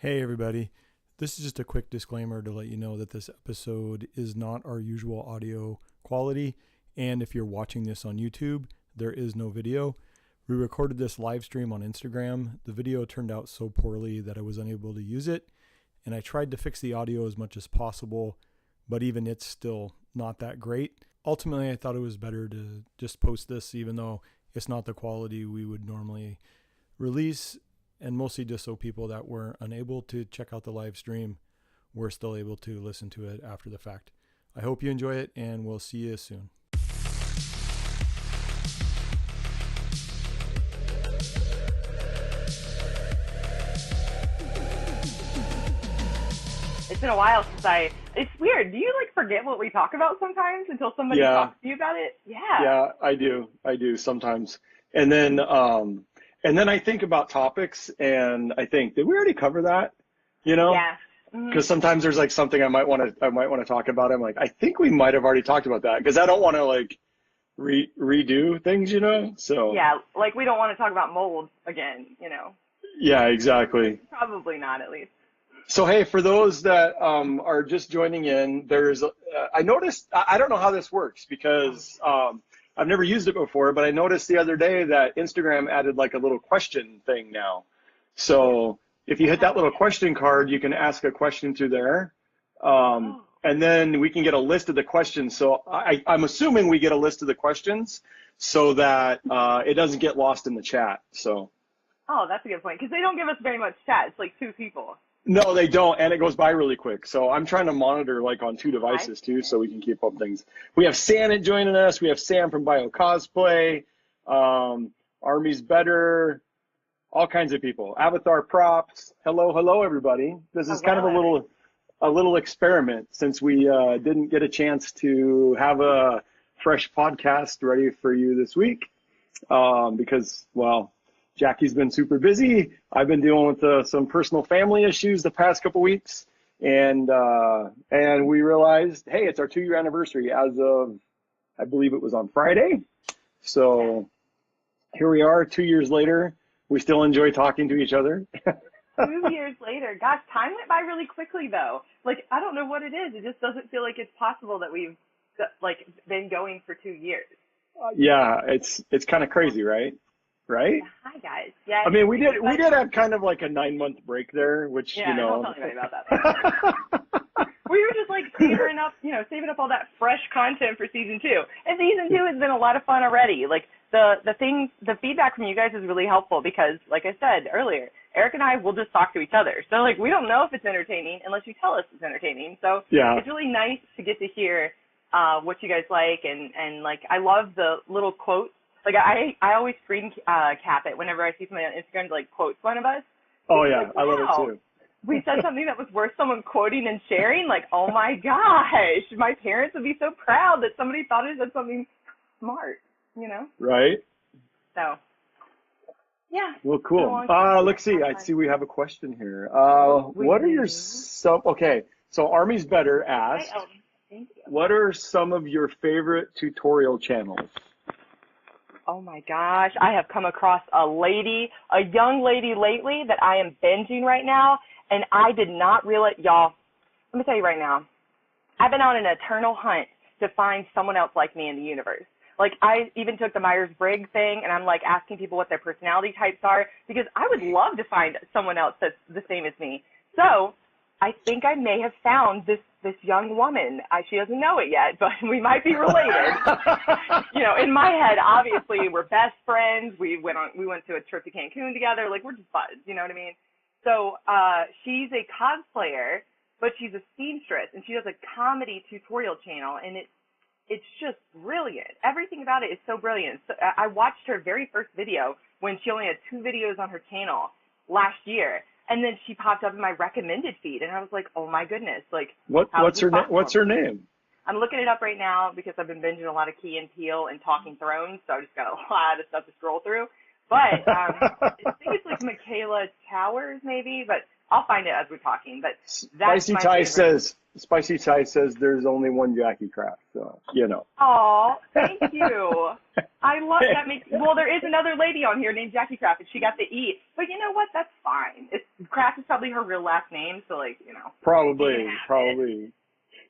Hey everybody, this is just a quick disclaimer to let you know that this episode is not our usual audio quality, and if you're watching this on YouTube, there is no video. We recorded this live stream on Instagram. The video turned out so poorly that I was unable to use it, and I tried to fix the audio as much as possible, but even it's still not that great. Ultimately, I thought it was better to just post this even though it's not the quality we would normally release, and mostly just so people that were unable to check out the live stream were still able to listen to it after the fact. I hope you enjoy it, and we'll see you soon. It's been a while since it's weird. Do you forget what we talk about sometimes until somebody talks to you about it? Yeah. Yeah, I do sometimes. And then I think about topics and I think, did we already cover that? Yeah. Because sometimes there's something I might want to talk about. I'm like, I think we might have already talked about that because I don't want to redo things, So yeah, we don't want to talk about mold again, Yeah, exactly. Probably not, at least. So hey, for those that are just joining in, there's I noticed, I don't know how this works because I've never used it before, but I noticed the other day that Instagram added a little question thing now. So if you hit that little question card, you can ask a question through there. And then we can get a list of the questions. So I'm assuming we get a list of the questions so that it doesn't get lost in the chat. So. Oh, that's a good point. Because they don't give us very much chat. It's 2 people. No, they don't, and it goes by really quick. So I'm trying to monitor on 2 devices too, so we can keep up things. We have Sandit joining us. We have Sam from Bio Cosplay, Army's Better, all kinds of people. Avatar Props. Hello, everybody. This is kind of a little experiment since we didn't get a chance to have a fresh podcast ready for you this week because, well, Jackie's been super busy. I've been dealing with some personal family issues the past couple weeks, and we realized, hey, it's our 2-year anniversary as of, I believe it was on Friday. So here we are, 2 years later. We still enjoy talking to each other. 2 years later, gosh, time went by really quickly though. I don't know what it is. It just doesn't feel like it's possible that we've been going for 2 years. Yeah, it's kind of crazy, right? Right? Hi guys. Yeah. I mean, we did have kind of a 9-month break there, which don't tell anybody about that. We were just saving up all that fresh content for season 2, and season 2 has been a lot of fun already. The feedback from you guys is really helpful because, like I said earlier, Eric and I will just talk to each other. So we don't know if it's entertaining unless you tell us it's entertaining. So yeah, it's really nice to get to hear what you guys like, and I love the little quotes. I always screen cap it whenever I see somebody on Instagram quotes one of us. Oh yeah, I love it too. We said something that was worth someone quoting and sharing. Oh my gosh, my parents would be so proud that somebody thought I said something smart. Right. So. Yeah. Well, cool. Let's see. I see we have a question here. What are your okay? So Army's Better asked, thank you. What are some of your favorite tutorial channels? Oh my gosh, I have come across a young lady lately that I am binging right now, and I did not realize, y'all, let me tell you right now, I've been on an eternal hunt to find someone else like me in the universe. I even took the Myers-Briggs thing, and I'm asking people what their personality types are, because I would love to find someone else that's the same as me. So I think I may have found this young woman. She doesn't know it yet, but we might be related. In my head, obviously, we're best friends. We went to a trip to Cancun together. We're just buds. You know what I mean? So she's a cosplayer, but she's a seamstress, and she does a comedy tutorial channel, and it's just brilliant. Everything about it is so brilliant. So I watched her very first video when she only had 2 videos on her channel last year. And then she popped up in my recommended feed, and I was like, "Oh my goodness!" What's her name? I'm looking it up right now because I've been binging a lot of Key and Peele and Talking Thrones, so I just got a lot of stuff to scroll through. But I think it's Michaela Towers, maybe. But I'll find it as we're talking. But that's Spicy Ty says Spicy Side says there's only one Jackie Kraft, so you know. Aw, thank you. I love that. Well, there is another lady on here named Jackie Kraft, and she got the E. But you know what? That's fine. Kraft is probably her real last name, so like, you know. Probably.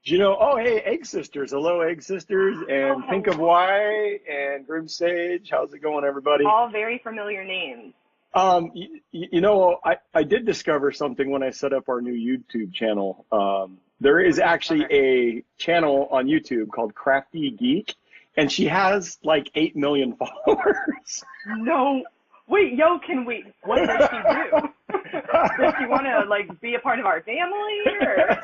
Do you know? Oh, hey, Egg Sisters. Hello, Egg Sisters, and Think of Why, and Grim Sage. How's it going, everybody? All very familiar names. You know, I did discover something when I set up our new YouTube channel. There is actually a channel on YouTube called Crafty Geek, and she has like 8 million followers. No. Wait, what does she do? Does she want to, like, be a part of our family? Or?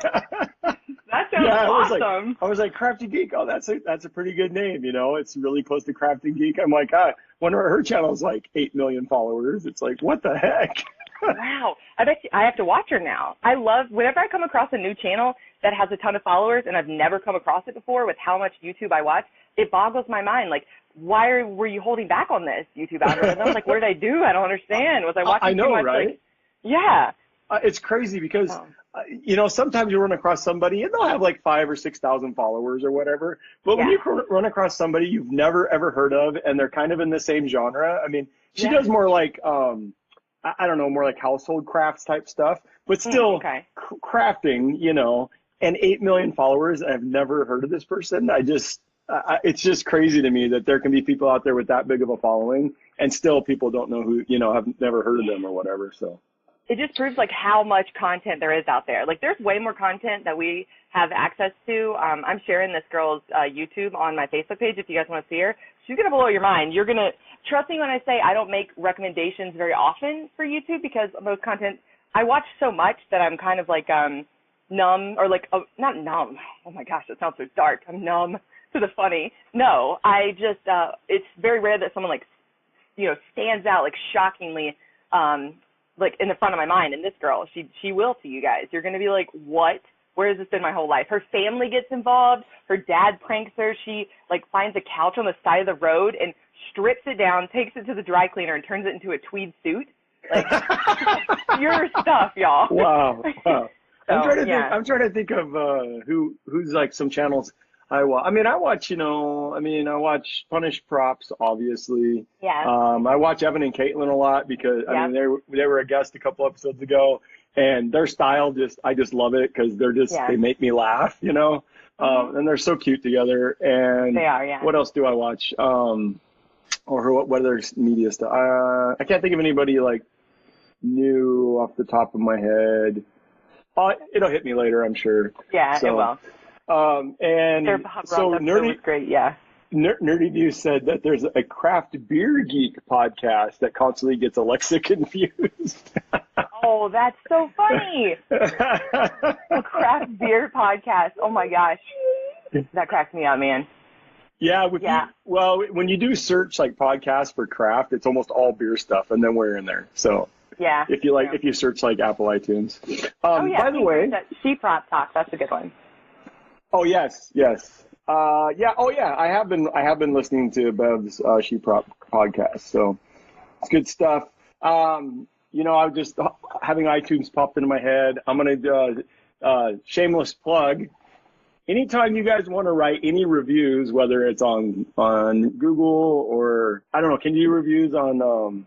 That sounds awesome. I was like, Crafty Geek, oh, that's a pretty good name, you know? It's really close to Crafty Geek. I'm like, wonder her channel's like 8 million followers. It's like, what the heck? Wow. I bet I have to watch her now. I love, whenever I come across a new channel that has a ton of followers, and I've never come across it before with how much YouTube I watch, it boggles my mind. Like, why were you holding back on this YouTube algorithm? Like, what did I do? I don't understand. Was I watching too much? Right? Like, yeah. It's crazy because, you know, sometimes you run across somebody and they'll have like 5,000 or 6,000 followers or whatever. But when you run across somebody you've never ever heard of and they're kind of in the same genre, I mean, she does more like, I don't know, more like household crafts type stuff, but still crafting, you know, and 8 million followers. I've never heard of this person. It's just crazy to me that there can be people out there with that big of a following and still people don't know who, you know, have never heard of them or whatever. So it just proves like how much content there is out there. Like there's way more content that we have access to. I'm sharing this girl's YouTube on my Facebook page if you guys want to see her. She's going to blow your mind. You're going to trust me when I say I don't make recommendations very often for YouTube because most content, I watch so much that I'm kind of like numb or like, not numb. Oh my gosh, that sounds so dark. I'm numb to the funny. No, I just, it's very rare that someone like, you know, stands out like shockingly, like in the front of my mind. And this girl, she will to you guys. You're going to be like, what? Where has this been my whole life? Her family gets involved. Her dad pranks her. She like finds a couch on the side of the road and strips it down, takes it to the dry cleaner and turns it into a tweed suit. Like pure stuff, y'all. Wow. I'm trying to think of who's like some channels I watch. I watch Punished Props, obviously. Yeah. I watch Evan and Caitlin a lot because they were a guest a couple episodes ago, and their style I just love it because they make me laugh, you know. And they're so cute together. And they are, yeah. What else do I watch? Or what other media stuff? I can't think of anybody like new off the top of my head. It'll hit me later, I'm sure. Yeah, it will. And so Nerdy was great, yeah. Nerdy News said that there's a craft beer geek podcast that constantly gets Alexa confused. Oh, that's so funny. A craft beer podcast. Oh my gosh. That cracks me up, man. Yeah. When you do search like podcasts for craft, it's almost all beer stuff, and then we're in there. So yeah. If you search like Apple iTunes. By the way, Sheeprot Talk. That's a good one. Oh yes. I have been listening to Bev's Sheeprot podcast, so it's good stuff. You know, I was just having iTunes popped into my head. I'm gonna shameless plug. Anytime you guys want to write any reviews, whether it's on Google or I don't know, can you do reviews on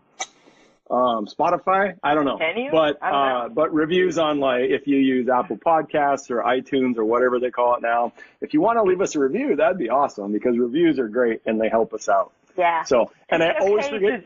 Spotify? I don't know. Can you? But reviews on like if you use Apple Podcasts or iTunes or whatever they call it now, if you want to leave us a review, that'd be awesome because reviews are great and they help us out. Yeah. So, and I always forget.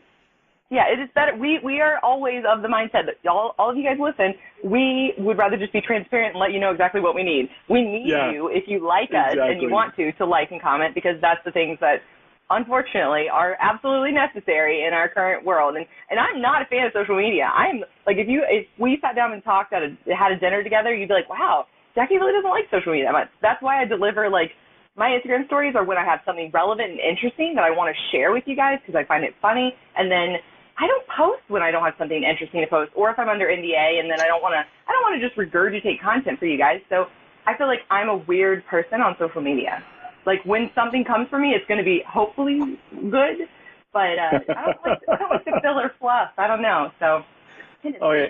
Yeah, it is better. We are always of the mindset that all of you guys listen, we would rather just be transparent and let you know exactly what we need. We need you, if you like us and you want to like and comment because that's the things that unfortunately are absolutely necessary in our current world. And I'm not a fan of social media. I'm like, if we sat down and talked had a dinner together, you'd be like, wow, Jackie really doesn't like social media that much. That's why I deliver like my Instagram stories are when I have something relevant and interesting that I want to share with you guys because I find it funny. And then I don't post when I don't have something interesting to post, or if I'm under NDA and then I don't want to just regurgitate content for you guys. So I feel like I'm a weird person on social media. Like when something comes for me, it's going to be hopefully good, but I don't like the filler fluff. I don't know. So. Oh yeah.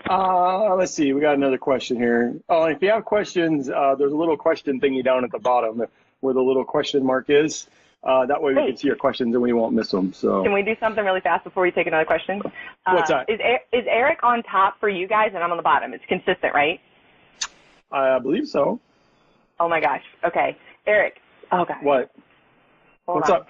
Let's see. We got another question here. Oh, and if you have questions, there's a little question thingy down at the bottom where the little question mark is. That way we can see your questions and we won't miss them. So can we do something really fast before we take another question? What's that? Is Eric on top for you guys and I'm on the bottom? It's consistent, right? I believe so. Oh my gosh. Okay. Eric. Oh God. What? What's up?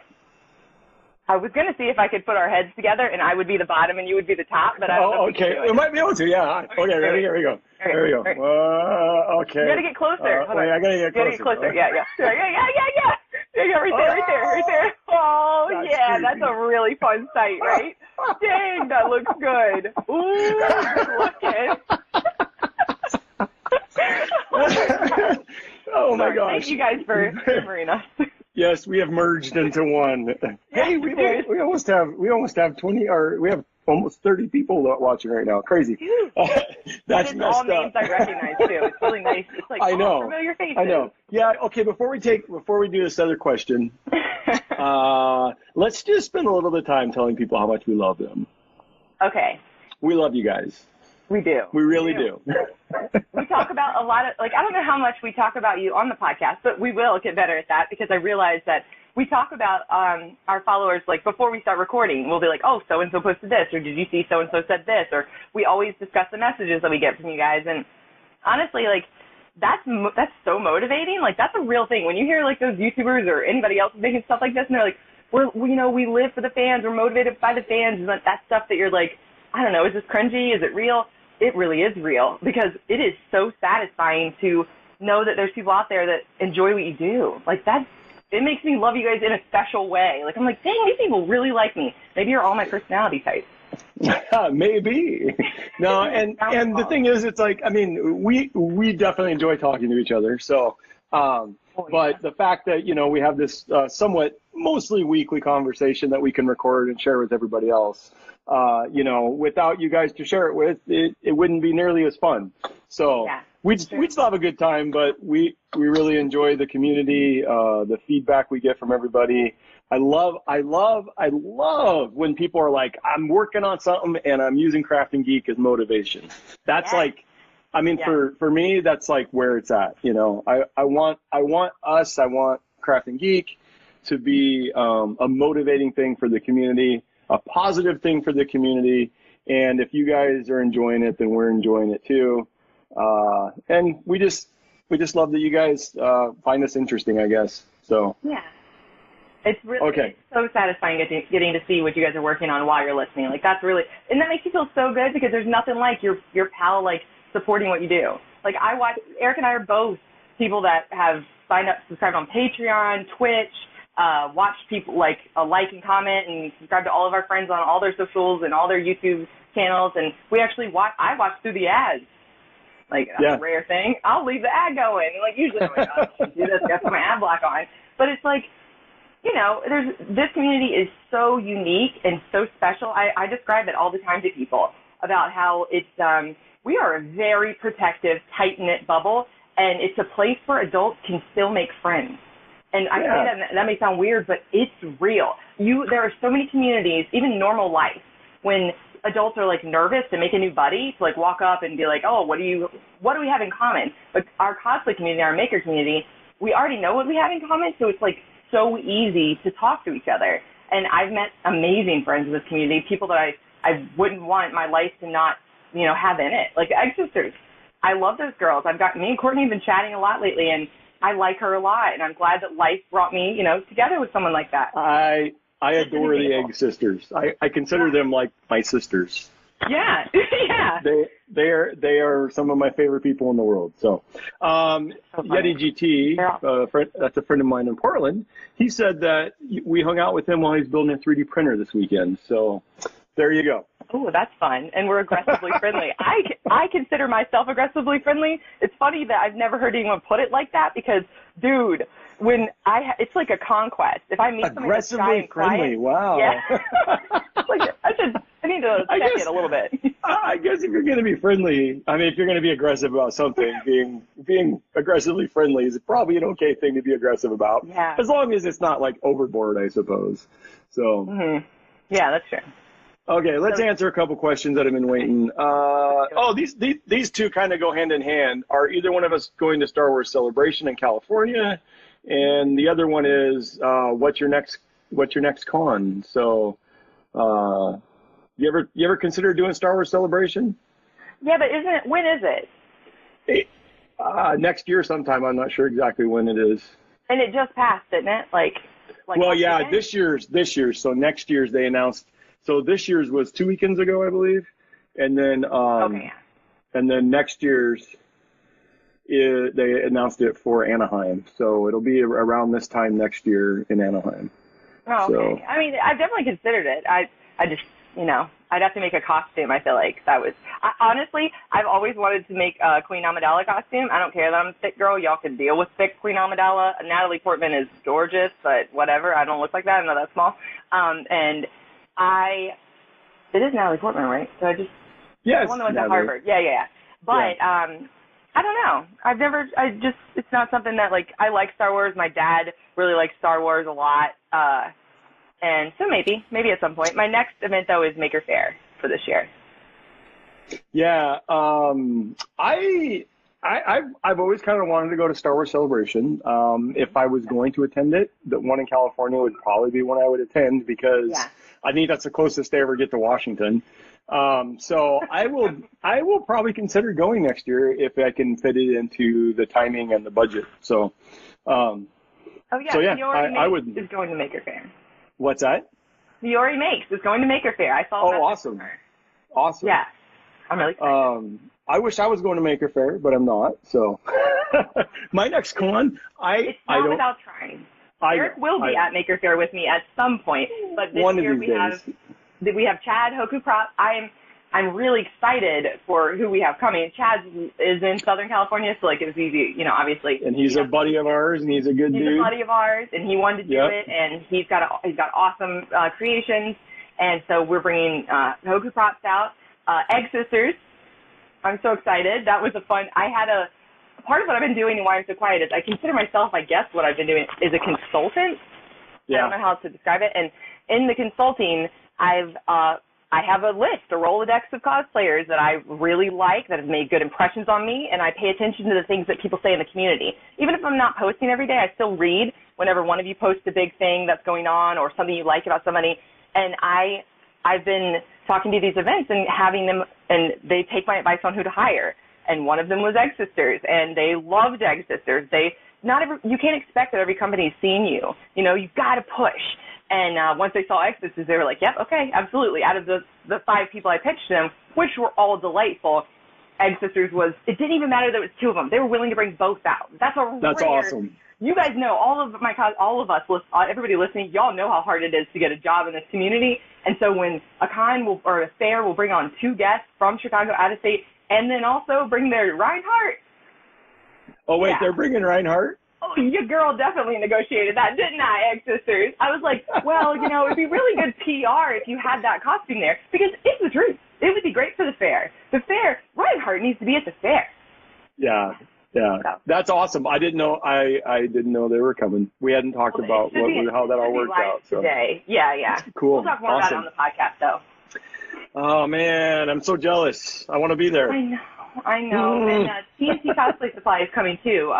I was going to see if I could put our heads together and I would be the bottom and you would be the top, but I don't know if okay. We might be able to, yeah. Okay, ready? Here we go. Right. There we go. Right. Okay. You got to get closer. Wait, I got to get closer. You got to get closer. Yeah. Yeah, right there. Oh, that's that's a really fun sight, right? Dang, that looks good. Ooh, good looking. Oh my gosh. Thank you guys for humoring us. Yes, we have merged into one. Hey, we almost have 20, or we have almost 30 people watching right now. Crazy. That's messed all names up. I recognize too. It's really nice. It's like I know. familiar faces. I know. Yeah. Okay. Before we do this other question, let's just spend a little bit of time telling people how much we love them. Okay. We love you guys. We do. We really do. We talk about a lot of, I don't know how much we talk about you on the podcast, but we will get better at that because I realize that we talk about our followers, before we start recording, we'll be like, oh, so-and-so posted this, or did you see so-and-so said this, or we always discuss the messages that we get from you guys. And honestly, that's so motivating. That's a real thing. When you hear those YouTubers or anybody else making stuff like this, and they're like, we live for the fans, we're motivated by the fans, and that stuff that you're like, I don't know, is this cringy? Is it real? It really is real because it is so satisfying to know that there's people out there that enjoy what you do. It makes me love you guys in a special way. I'm like, dang, these people really like me. Maybe you're all my personality types. Maybe. No, and the thing is, it's we definitely enjoy talking to each other. So, but the fact that, we have this mostly weekly conversation that we can record and share with everybody else, without you guys to share it with, it wouldn't be nearly as fun. So we'd still have a good time, but we really enjoy the community, the feedback we get from everybody. I love when people are like, I'm working on something and I'm using Crafting Geek as motivation. That's for me, that's where it's at. I want Crafting Geek to be a motivating thing for the community, a positive thing for the community. And if you guys are enjoying it, then we're enjoying it too. And we just love that you guys find us interesting, I guess. So yeah, it's really it's so satisfying getting to see what you guys are working on while you're listening. That's really, and that makes you feel so good because there's nothing like your pal supporting what you do. I watch, Eric and I are both people that have subscribed on Patreon, Twitch, watched people like and comment and subscribe to all of our friends on all their socials and all their YouTube channels. And we actually I watch through the ads. That's a rare thing. I'll leave the ad going. Usually I'm I should do this, got my ad block on. But it's this community is so unique and so special. I describe it all the time to people about how it's, we are a very protective, tight-knit bubble, and it's a place where adults can still make friends. And I say that may sound weird, but it's real. There are so many communities, even normal life, when adults are nervous to make a new buddy, to walk up and be like, oh, what do we have in common? But our cosplay community, our maker community, we already know what we have in common, so it's so easy to talk to each other. And I've met amazing friends in this community, people that I wouldn't want my life to not, have in it. Egg Sisters. I love those girls. Me and Courtney have been chatting a lot lately, and I like her a lot, and I'm glad that life brought me, together with someone like that. I adore the Egg Sisters. I consider them like my sisters. Yeah, yeah. They are some of my favorite people in the world. So, Yeti GT, that's a friend of mine in Portland. He said that we hung out with him while he's building a 3D printer this weekend. So, there you go. Oh, that's fun. And we're aggressively friendly. I consider myself aggressively friendly. It's funny that I've never heard anyone put it like that because, dude, it's like a conquest. If I meet somebody that's shy and friendly, quiet, wow. Yeah. I need to check it a little bit. I guess if you're going to be friendly, if you're going to be aggressive about something, being aggressively friendly is probably an okay thing to be aggressive about. Yeah. As long as it's not overboard, I suppose. So. Mm-hmm. Yeah, that's true. Okay, let's answer a couple questions that have been waiting. These two kind of go hand in hand. Are either one of us going to Star Wars Celebration in California? And the other one is, what's your next con? So, you ever consider doing Star Wars Celebration? Yeah, but when is it? Next year sometime. I'm not sure exactly when it is. And it just passed, didn't it? Well, yeah, this year's. So next year's they announced. So this year's was 2 weekends ago, I believe, and then and then next year's they announced it for Anaheim. So it'll be around this time next year in Anaheim. Oh, okay. So, I mean, I've definitely considered it. I just, I'd have to make a costume. I feel like honestly, I've always wanted to make a Queen Amidala costume. I don't care that I'm a thick girl. Y'all can deal with thick Queen Amidala. Natalie Portman is gorgeous, but whatever. I don't look like that. I'm not that small. And it is Natalie Portman, right? So yes, the one that went to Harvard. Yeah. But, I don't know. It's not something that, I like Star Wars. My dad really likes Star Wars a lot. And so maybe at some point. My next event, though, is Maker Faire for this year. Yeah. I've always kind of wanted to go to Star Wars Celebration. If I was going to attend it, the one in California would probably be one I would attend because I think that's the closest they ever get to Washington. So I will probably consider going next year if I can fit it into the timing and the budget. So, I would. Is going to Maker Faire. What's that? Fiore Makes is going to Maker Faire. I saw. Oh, awesome! Awesome. Yeah, I'm really excited. I wish I was going to Maker Faire, but I'm not. So, my next con, it's not without trying. Eric will be at Maker Faire with me at some point, but this year we have Chad Hokuprop. I'm really excited for who we have coming. Chad is in Southern California, so it was easy, obviously. And he's a buddy of ours, and he's a good dude. He's a buddy of ours, and he wanted to do it, and he's got awesome creations, and so we're bringing Hokuprops out. Egg Sisters, I'm so excited. That was I had a part of what I've been doing and why I'm so quiet is I consider myself, I guess what I've been doing is a consultant. I don't know how to describe it. And in the consulting, I have a list, a Rolodex of cosplayers that I really like, that have made good impressions on me, and I pay attention to the things that people say in the community. Even if I'm not posting every day, I still read whenever one of you posts a big thing that's going on or something you like about somebody. And I've been talking to these events and having them, and they take my advice on who to hire. And one of them was Egg Sisters, and they loved Egg Sisters. You can't expect that every company's seeing you. You've got to push. And once they saw Egg Sisters, they were like, yep, okay, absolutely. Out of the 5 people I pitched them, which were all delightful, Egg Sisters it didn't even matter that it was 2 of them. They were willing to bring both out. That's awesome. You guys know, all of us, everybody listening, y'all know how hard it is to get a job in this community. And so when a con or a fair will bring on 2 guests from Chicago out of state, and then also bring their Reinhardt. Oh, wait, they're bringing Reinhardt? Oh, your girl definitely negotiated that, didn't I, Egg Sisters? I was like, well, it'd be really good PR if you had that costume there, because it's the truth. It would be great for the fair. The fair, Reinhardt needs to be at the fair. Yeah. That's awesome. I didn't know they were coming. We hadn't talked about how that all worked out. So today. Yeah. Cool. We'll talk more about it on the podcast, though. Oh man, I'm so jealous. I want to be there. I know. And TNT Cosplay Supply is coming too.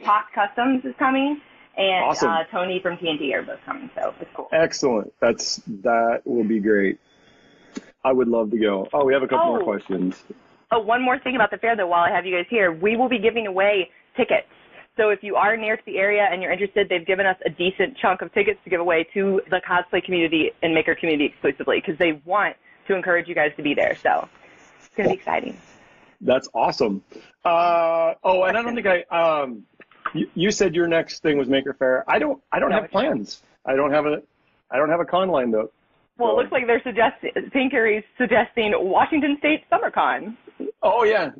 Talk Customs is coming, and awesome. Tony from TNT are both coming, so it's cool. Excellent. That will be great. I would love to go. Oh, we have a couple more questions. Oh, one more thing about the fair, though, while I have you guys here. We will be giving away tickets. So if you are near to the area and you're interested, they've given us a decent chunk of tickets to give away to the cosplay community and maker community exclusively, because they want to encourage you guys to be there. So it's going to be exciting. That's awesome. And I don't think you said your next thing was Maker Faire. I don't have plans. I don't have a con lined up. Well, it looks like they're suggesting Washington State SummerCon. Oh yeah.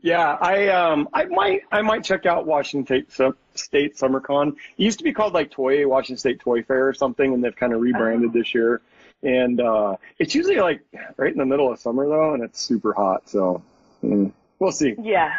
I might check out Washington State SummerCon. It used to be called Washington State Toy Fair or something, and they've kind of rebranded this year. And it's usually right in the middle of summer though, and it's super hot. So we'll see. Yeah.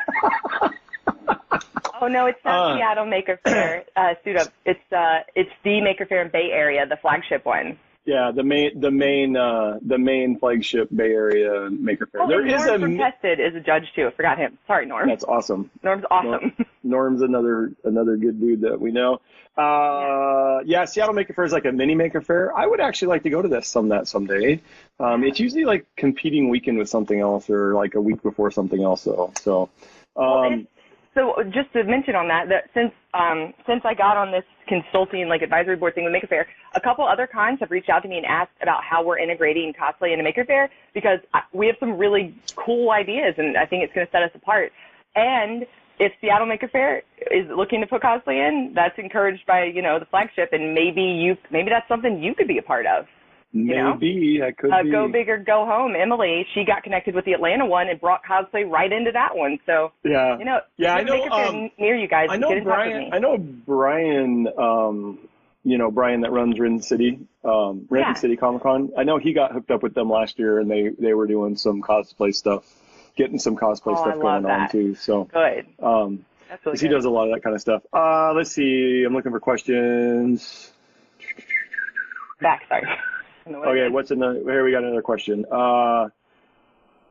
Oh no, it's not Seattle Maker Faire. Suit up. It's the Maker Faire in Bay Area, the flagship one. Yeah, the main flagship Bay Area Maker Faire. Oh, There and is Norm from Tested is a judge too. I forgot him. Sorry, Norm. That's awesome. Norm's awesome. Norm's another good dude that we know. Yeah, Seattle Maker Faire is like a mini Maker Faire. I would actually like to go to this someday. It's usually like competing weekend with something else or like a week before something else though. So. So just to mention on that since I got on this consulting like advisory board thing with Maker Faire, a couple other cons have reached out to me and asked about how we're integrating cosplay into Maker Faire because we have some really cool ideas and I think it's going to set us apart. And if Seattle Maker Faire is looking to put cosplay in, that's encouraged by the flagship, and maybe that's something you could be a part of. Maybe I could be. Go big or go home. Emily, she got connected with the Atlanta one and brought cosplay right into that one. So yeah, I know. Near you guys. I know Brian. I know Brian. Brian that runs Renton City, City Comic Con. I know he got hooked up with them last year, and they were doing some cosplay stuff, getting some cosplay stuff going on too. So good. That's really he does a lot of that kind of stuff. Let's see. I'm looking for questions. Sorry. Okay, here we got another question.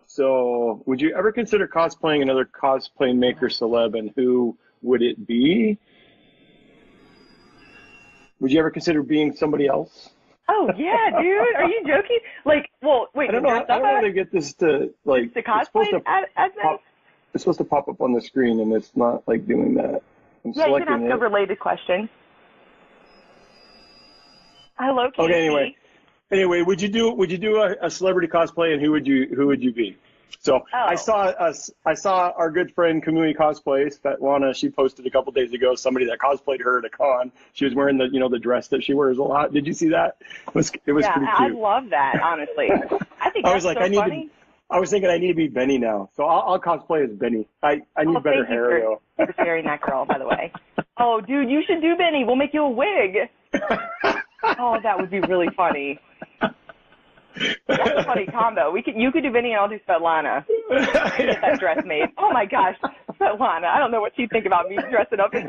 So would you ever consider cosplaying another cosplay maker celeb, and who would it be? Would you ever consider being somebody else? Oh yeah, dude. Are you joking? Like, well, wait. I don't know how to get this to like. To cosplay it's supposed to pop up on the screen, and it's not like doing that. You can ask a related question. Hello, Katie. Okay, Anyway, would you do a celebrity cosplay, and who would you be? So I saw our good friend Kamui Cosplays, Svetlana. She posted a couple days ago somebody that cosplayed her at a con. She was wearing the dress that she wears a lot. Did you see that? It was pretty cute. I love that, honestly. I think that's funny. I was thinking I need to be Benny now, so I'll cosplay as Benny. I need better hair though. For sharing that girl, by the way. Oh, dude, you should do Benny. We'll make you a wig. Oh, that would be really funny. That's a funny combo. You could do Benny and I'll do Svetlana. Get that dress made. Oh my gosh, Svetlana. I don't know what she'd think about me dressing up as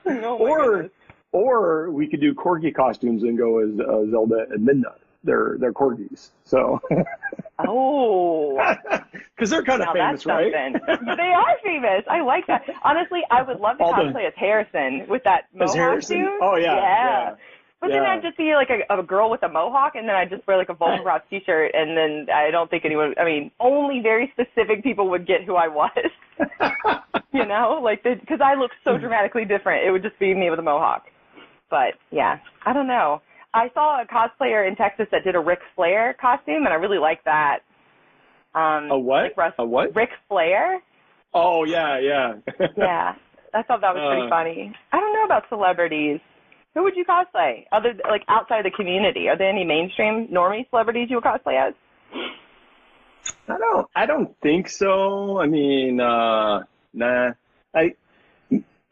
her. Or we could do corgi costumes and go as Zelda and Midna. They're corgis. So. Oh. Because they're kind of famous, right? They are famous. I like that. Honestly, I would love to cosplay as Harrison with that mohawk suit. Oh yeah. But then I'd just be like a girl with a mohawk, and then I'd just wear like a Volcross t-shirt, and then I don't think only very specific people would get who I was. Because I look so dramatically different. It would just be me with a mohawk. But yeah, I don't know. I saw a cosplayer in Texas that did a Ric Flair costume, and I really liked that. A what? A what? Ric Flair. Oh, yeah. Yeah, I thought that was pretty funny. I don't know about celebrities. Who would you cosplay? Outside the community? Are there any mainstream normie celebrities you would cosplay as? I don't think so. I mean, nah. I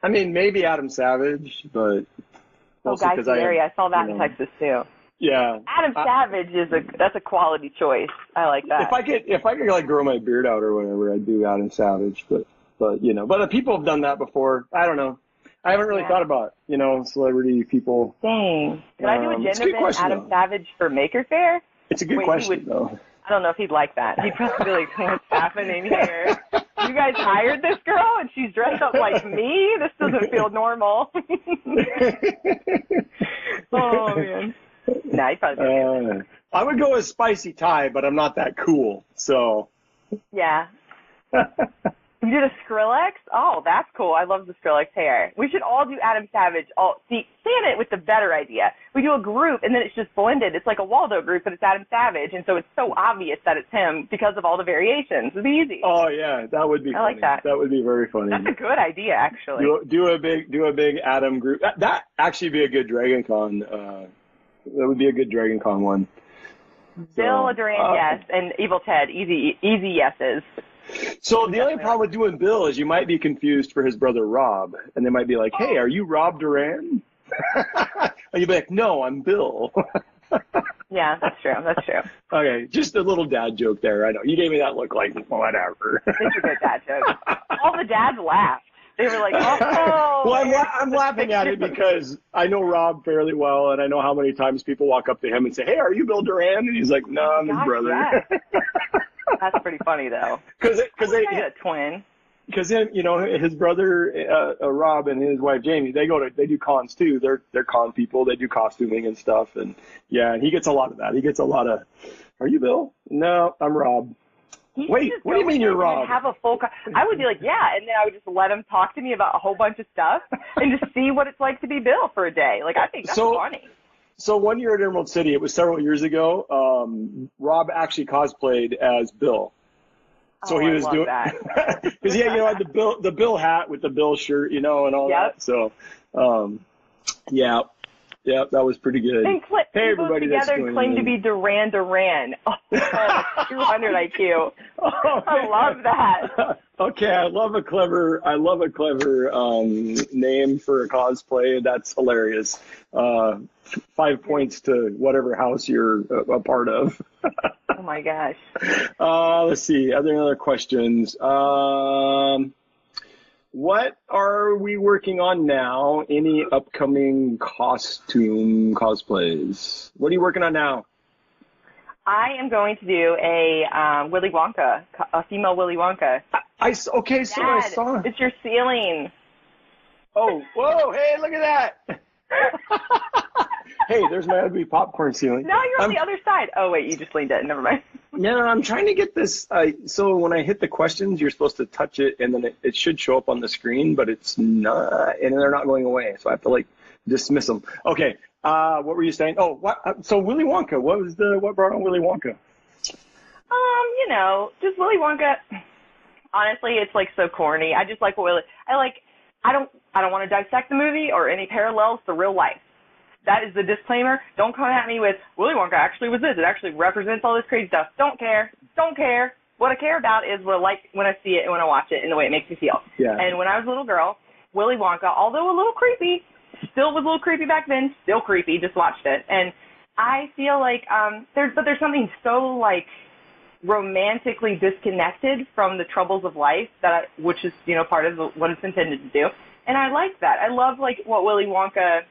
mean, maybe Adam Savage, but. Guy Fieri. I saw that in Texas too. Yeah. Adam Savage that's a quality choice. I like that. If I could like grow my beard out or whatever, I'd do Adam Savage. But people have done that before. I don't know. I haven't really thought about celebrity people. Dang. Could I do a gender Adam Savage for Maker Faire? It's a good question though. I don't know if he'd like that. He'd probably be like, "What's happening here? You guys hired this girl and she's dressed up like me? This doesn't feel normal." Oh man. No, he'd probably be I would go as Spicy Ty, but I'm not that cool. So. Yeah. You did a Skrillex? Oh, that's cool. I love the Skrillex hair. We should all do Adam Savage. Santa with the better idea. We do a group, and then it's just blended. It's like a Waldo group, but it's Adam Savage, and so it's so obvious that it's him because of all the variations. It'd be easy. Oh, yeah. That would be funny. I like that. That would be very funny. That's a good idea, actually. Do a big Adam group. That actually be a good Dragon Con. That would be a good Dragon Con one. Bill Duran, yes, and Evil Ted, easy yeses. So the only problem with doing Bill is you might be confused for his brother Rob, and they might be like, "Hey, are you Rob Duran?" And you'd be like, "No, I'm Bill." Yeah, that's true. Okay, just a little dad joke there. I know you gave me that look like whatever. It's a good dad joke. All the dads laughed. They were like, oh. Well, I'm laughing at it because I know Rob fairly well, and I know how many times people walk up to him and say, "Hey, are you Bill Duran?" And he's like, "No, I'm his brother." Yeah. That's pretty funny, though. Because they had a twin. Because his brother Rob and his wife Jamie, they do cons too. They're con people. They do costuming and stuff, and yeah, and he gets a lot of that. He gets a lot of, "Are you Bill?" "No, I'm Rob." "Wait, what do you mean you're Rob?" Have a full. I would be like, yeah, and then I would just let him talk to me about a whole bunch of stuff and just see what it's like to be Bill for a day. Like, I think that's funny. So one year at Emerald City, it was several years ago. Rob actually cosplayed as Bill. So he was doing that because had the Bill hat with the Bill shirt, and all that. So, yeah, that was pretty good. And hey, everybody, together claim to be Duran Duran. Oh, 200 IQ. I love that. Okay, I love a clever name for a cosplay. That's hilarious. 5 points to whatever house you're a part of. Oh my gosh. Let's see. Are there other questions? What are we working on now? Any upcoming costume cosplays? What are you working on now? I am going to do a Willy Wonka, a female Willy Wonka. Okay, so I saw. It's your ceiling. Oh, whoa! Hey, look at that. Hey, there's my ugly popcorn ceiling. No, you're on the other side. Oh, wait, you just leaned it. Never mind. No, I'm trying to get this. So when I hit the questions, you're supposed to touch it, and then it should show up on the screen, but it's not, and they're not going away. So I have to dismiss them. Okay. What were you saying? Oh, what? So Willy Wonka. What brought on Willy Wonka? Just Willy Wonka. Honestly, it's so corny. I just like what I don't want to dissect the movie or any parallels to real life. That is the disclaimer. Don't come at me with, Willy Wonka actually was this. It actually represents all this crazy stuff. Don't care. What I care about is what I like when I see it and when I watch it and the way it makes me feel. Yeah. And when I was a little girl, Willy Wonka, although a little creepy, still was a little creepy back then, still creepy, just watched it. And I feel like there's something so romantically disconnected from the troubles of life which is, part of what it's intended to do. And I like that. I love what Willy Wonka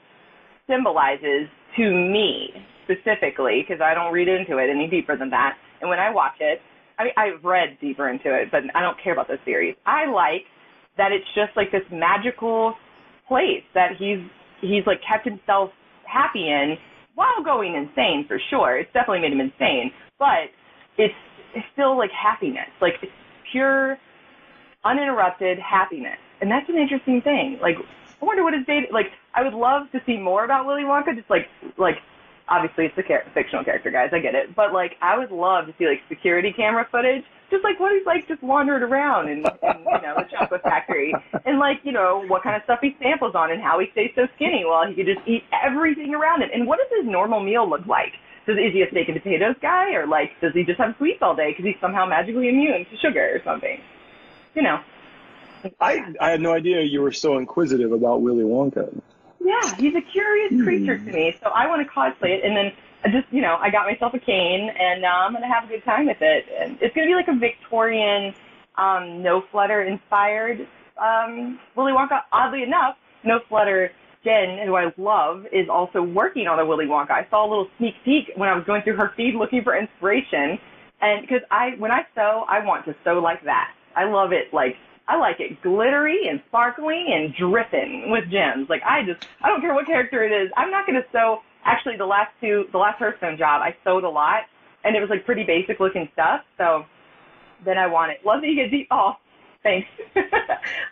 symbolizes to me specifically, because I don't read into it any deeper than that. And when I watch it, I've read deeper into it, but I don't care about the series. I like that it's just this magical place that he's kept himself happy in while going insane, for sure. It's definitely made him insane, but it's still happiness. It's pure, uninterrupted happiness. And that's an interesting thing. I wonder what his day, I would love to see more about Willy Wonka, just obviously it's a fictional character, guys, I get it, but I would love to see security camera footage, just what he's just wandering around in the chocolate factory, and what kind of stuff he samples on and how he stays so skinny while he could just eat everything around it. And what does his normal meal look like? Is he a steak and potatoes guy, or does he just have sweets all day because he's somehow magically immune to sugar or something? I had no idea you were so inquisitive about Willy Wonka. Yeah, he's a curious creature to me, so I want to cosplay it, and then I got myself a cane, and I'm going to have a good time with it. And it's going to be a Victorian, No Flutter inspired Willy Wonka. Oddly enough, No Flutter Jen, who I love, is also working on a Willy Wonka. I saw a little sneak peek when I was going through her feed looking for inspiration, and because when I sew, I want to sew like that. I love it I like it glittery and sparkling and dripping with gems. I don't care what character it is. I'm not going to sew. Actually, the last Hearthstone job, I sewed a lot, and it was pretty basic looking stuff. So then I want it. Love that you get deep. Oh, thanks.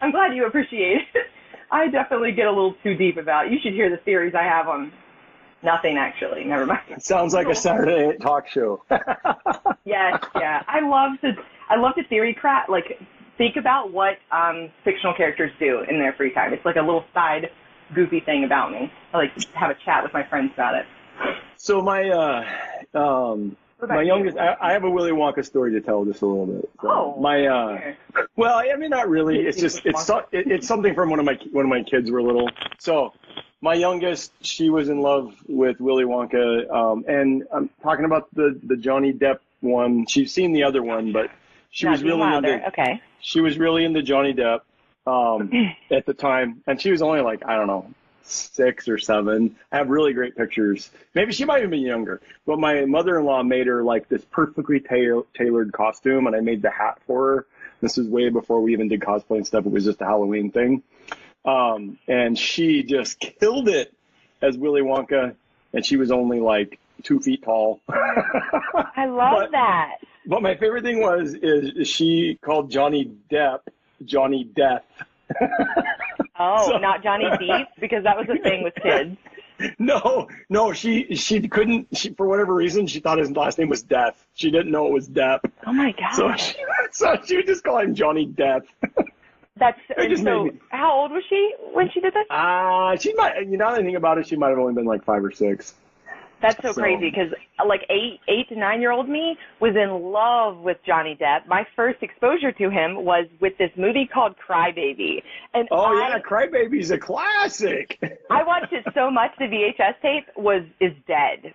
I'm glad you appreciate it. I definitely get a little too deep about it. You should hear the theories I have on nothing, actually. Never mind. It sounds like a Saturday night talk show. Yes, yeah. I love to theory craft, think about what fictional characters do in their free time. It's a little side goofy thing about me. I like to have a chat with my friends about it. So my youngest, I have a Willy Wonka story to tell just a little bit. So well, I mean, not really. It's just it's something from when my kids were little. So my youngest, she was in love with Willy Wonka, and I'm talking about the Johnny Depp one. She's seen the other one, but she was really into Johnny Depp. at the time, and she was only like, I don't know, 6 or 7. I have really great pictures. Maybe she might have been younger, but my mother-in-law made her like this perfectly tailored costume, and I made the hat for her. This is way before we even did cosplay and stuff. It was just a Halloween thing. And she just killed it as Willy Wonka, and she was only like 2 feet tall. I love that. But my favorite thing is she called Johnny Depp Johnny Death. Oh, So, not Johnny Deep, because that was the thing with kids. No, she couldn't. For whatever reason, she thought his last name was Death. She didn't know it was Depp. Oh my god. So she would just call him Johnny Death. That's so. How old was she when she did this? She might. Now that I think about it, she might have only been like 5 or 6. That's so crazy, because like 8 to 9-year-old me was in love with Johnny Depp. My first exposure to him was with this movie called Crybaby. And Crybaby's a classic. I watched it so much the VHS tape was dead.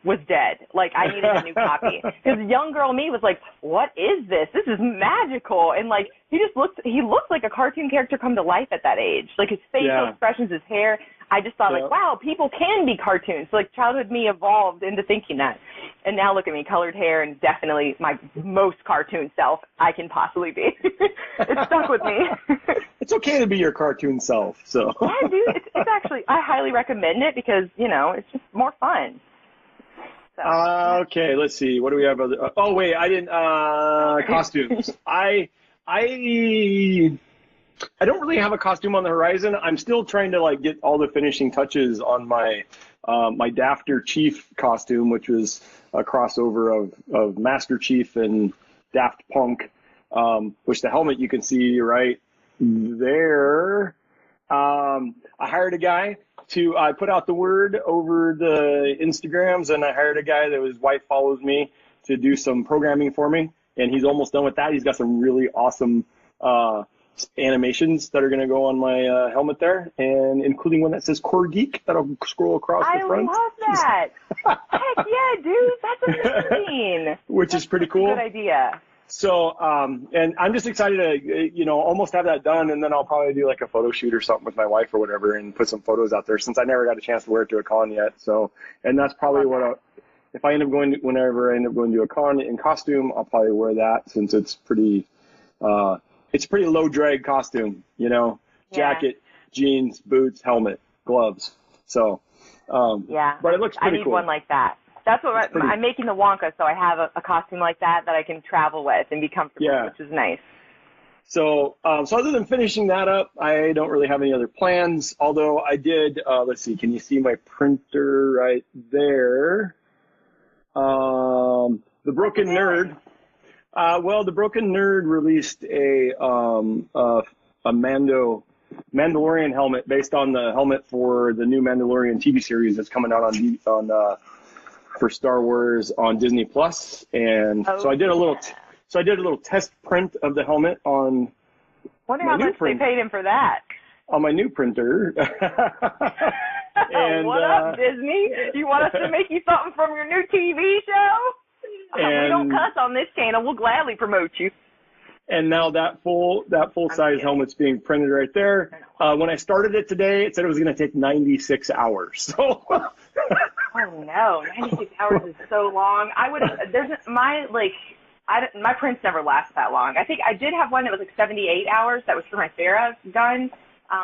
Like I needed a new copy. Because young girl me was like, what is this? This is magical. And like he looked like a cartoon character come to life at that age. Like his facial expressions, his hair. I just thought, like, wow, people can be cartoons. So, like, childhood me evolved into thinking that. And now look at me, colored hair, and definitely my most cartoon self I can possibly be. It stuck with me. It's okay to be your cartoon self. So. Yeah, dude, it's actually, I highly recommend it because, it's just more fun. So. Okay, let's see. What do we have? Oh, wait, I didn't, costumes. I don't really have a costume on the horizon. I'm still trying to like get all the finishing touches on my my Dafter Chief costume, which was a crossover of Master Chief and Daft Punk, which the helmet you can see right there. I hired a guy I put out the word over the Instagrams, and I hired a guy that his wife follows me to do some programming for me, and he's almost done with that. He's got some really awesome animations that are going to go on my helmet there, and including one that says Coregeek that'll scroll across the front. I love that. Heck yeah, dude, that's amazing. Which is pretty cool. Good idea. So, and I'm just excited to, almost have that done, and then I'll probably do like a photo shoot or something with my wife or whatever, and put some photos out there since I never got a chance to wear it to a con yet. So, and that's probably if I end up going whenever I end up going to a con in costume, I'll probably wear that since it's pretty. It's a pretty low drag costume, jacket, jeans, boots, helmet, gloves. So, but it looks pretty cool. I need one like that. That's what I'm making the Wonka, so I have a costume like that I can travel with and be comfortable, which is nice. So, so other than finishing that up, I don't really have any other plans. Although I did, let's see, can you see my printer right there? The Broken Nerd. The Broken Nerd released a Mandalorian helmet based on the helmet for the new Mandalorian TV series that's coming out on for Star Wars on Disney Plus, and so I did a little test print of the helmet on. Wonder how much they paid him for that. On my new printer. And, what up, Disney? You want us to make you something from your new TV show? We don't cuss on this channel. We'll gladly promote you. And now that full size helmet's being printed right there. When I started it today, it said it was going to take 96 hours. So. Oh no, 96 hours is so long. My prints never last that long. I think I did have one that was like 78 hours. That was for my Farah gun.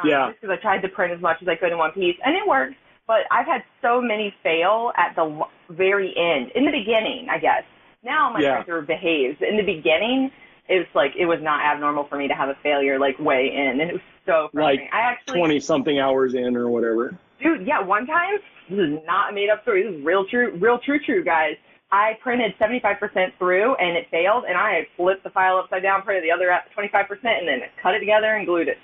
Just because I tried to print as much as I could in one piece, and it worked. But I've had so many fail at the very end. In the beginning, I guess. Now my printer behaves. In the beginning, it was not abnormal for me to have a failure like way in, and it was so frustrating. Like 20-something hours in or whatever. Dude, yeah, one time, this is not a made-up story. This is real, true, guys. I printed 75% through, and it failed, and I flipped the file upside down, printed the other 25%, and then cut it together and glued it.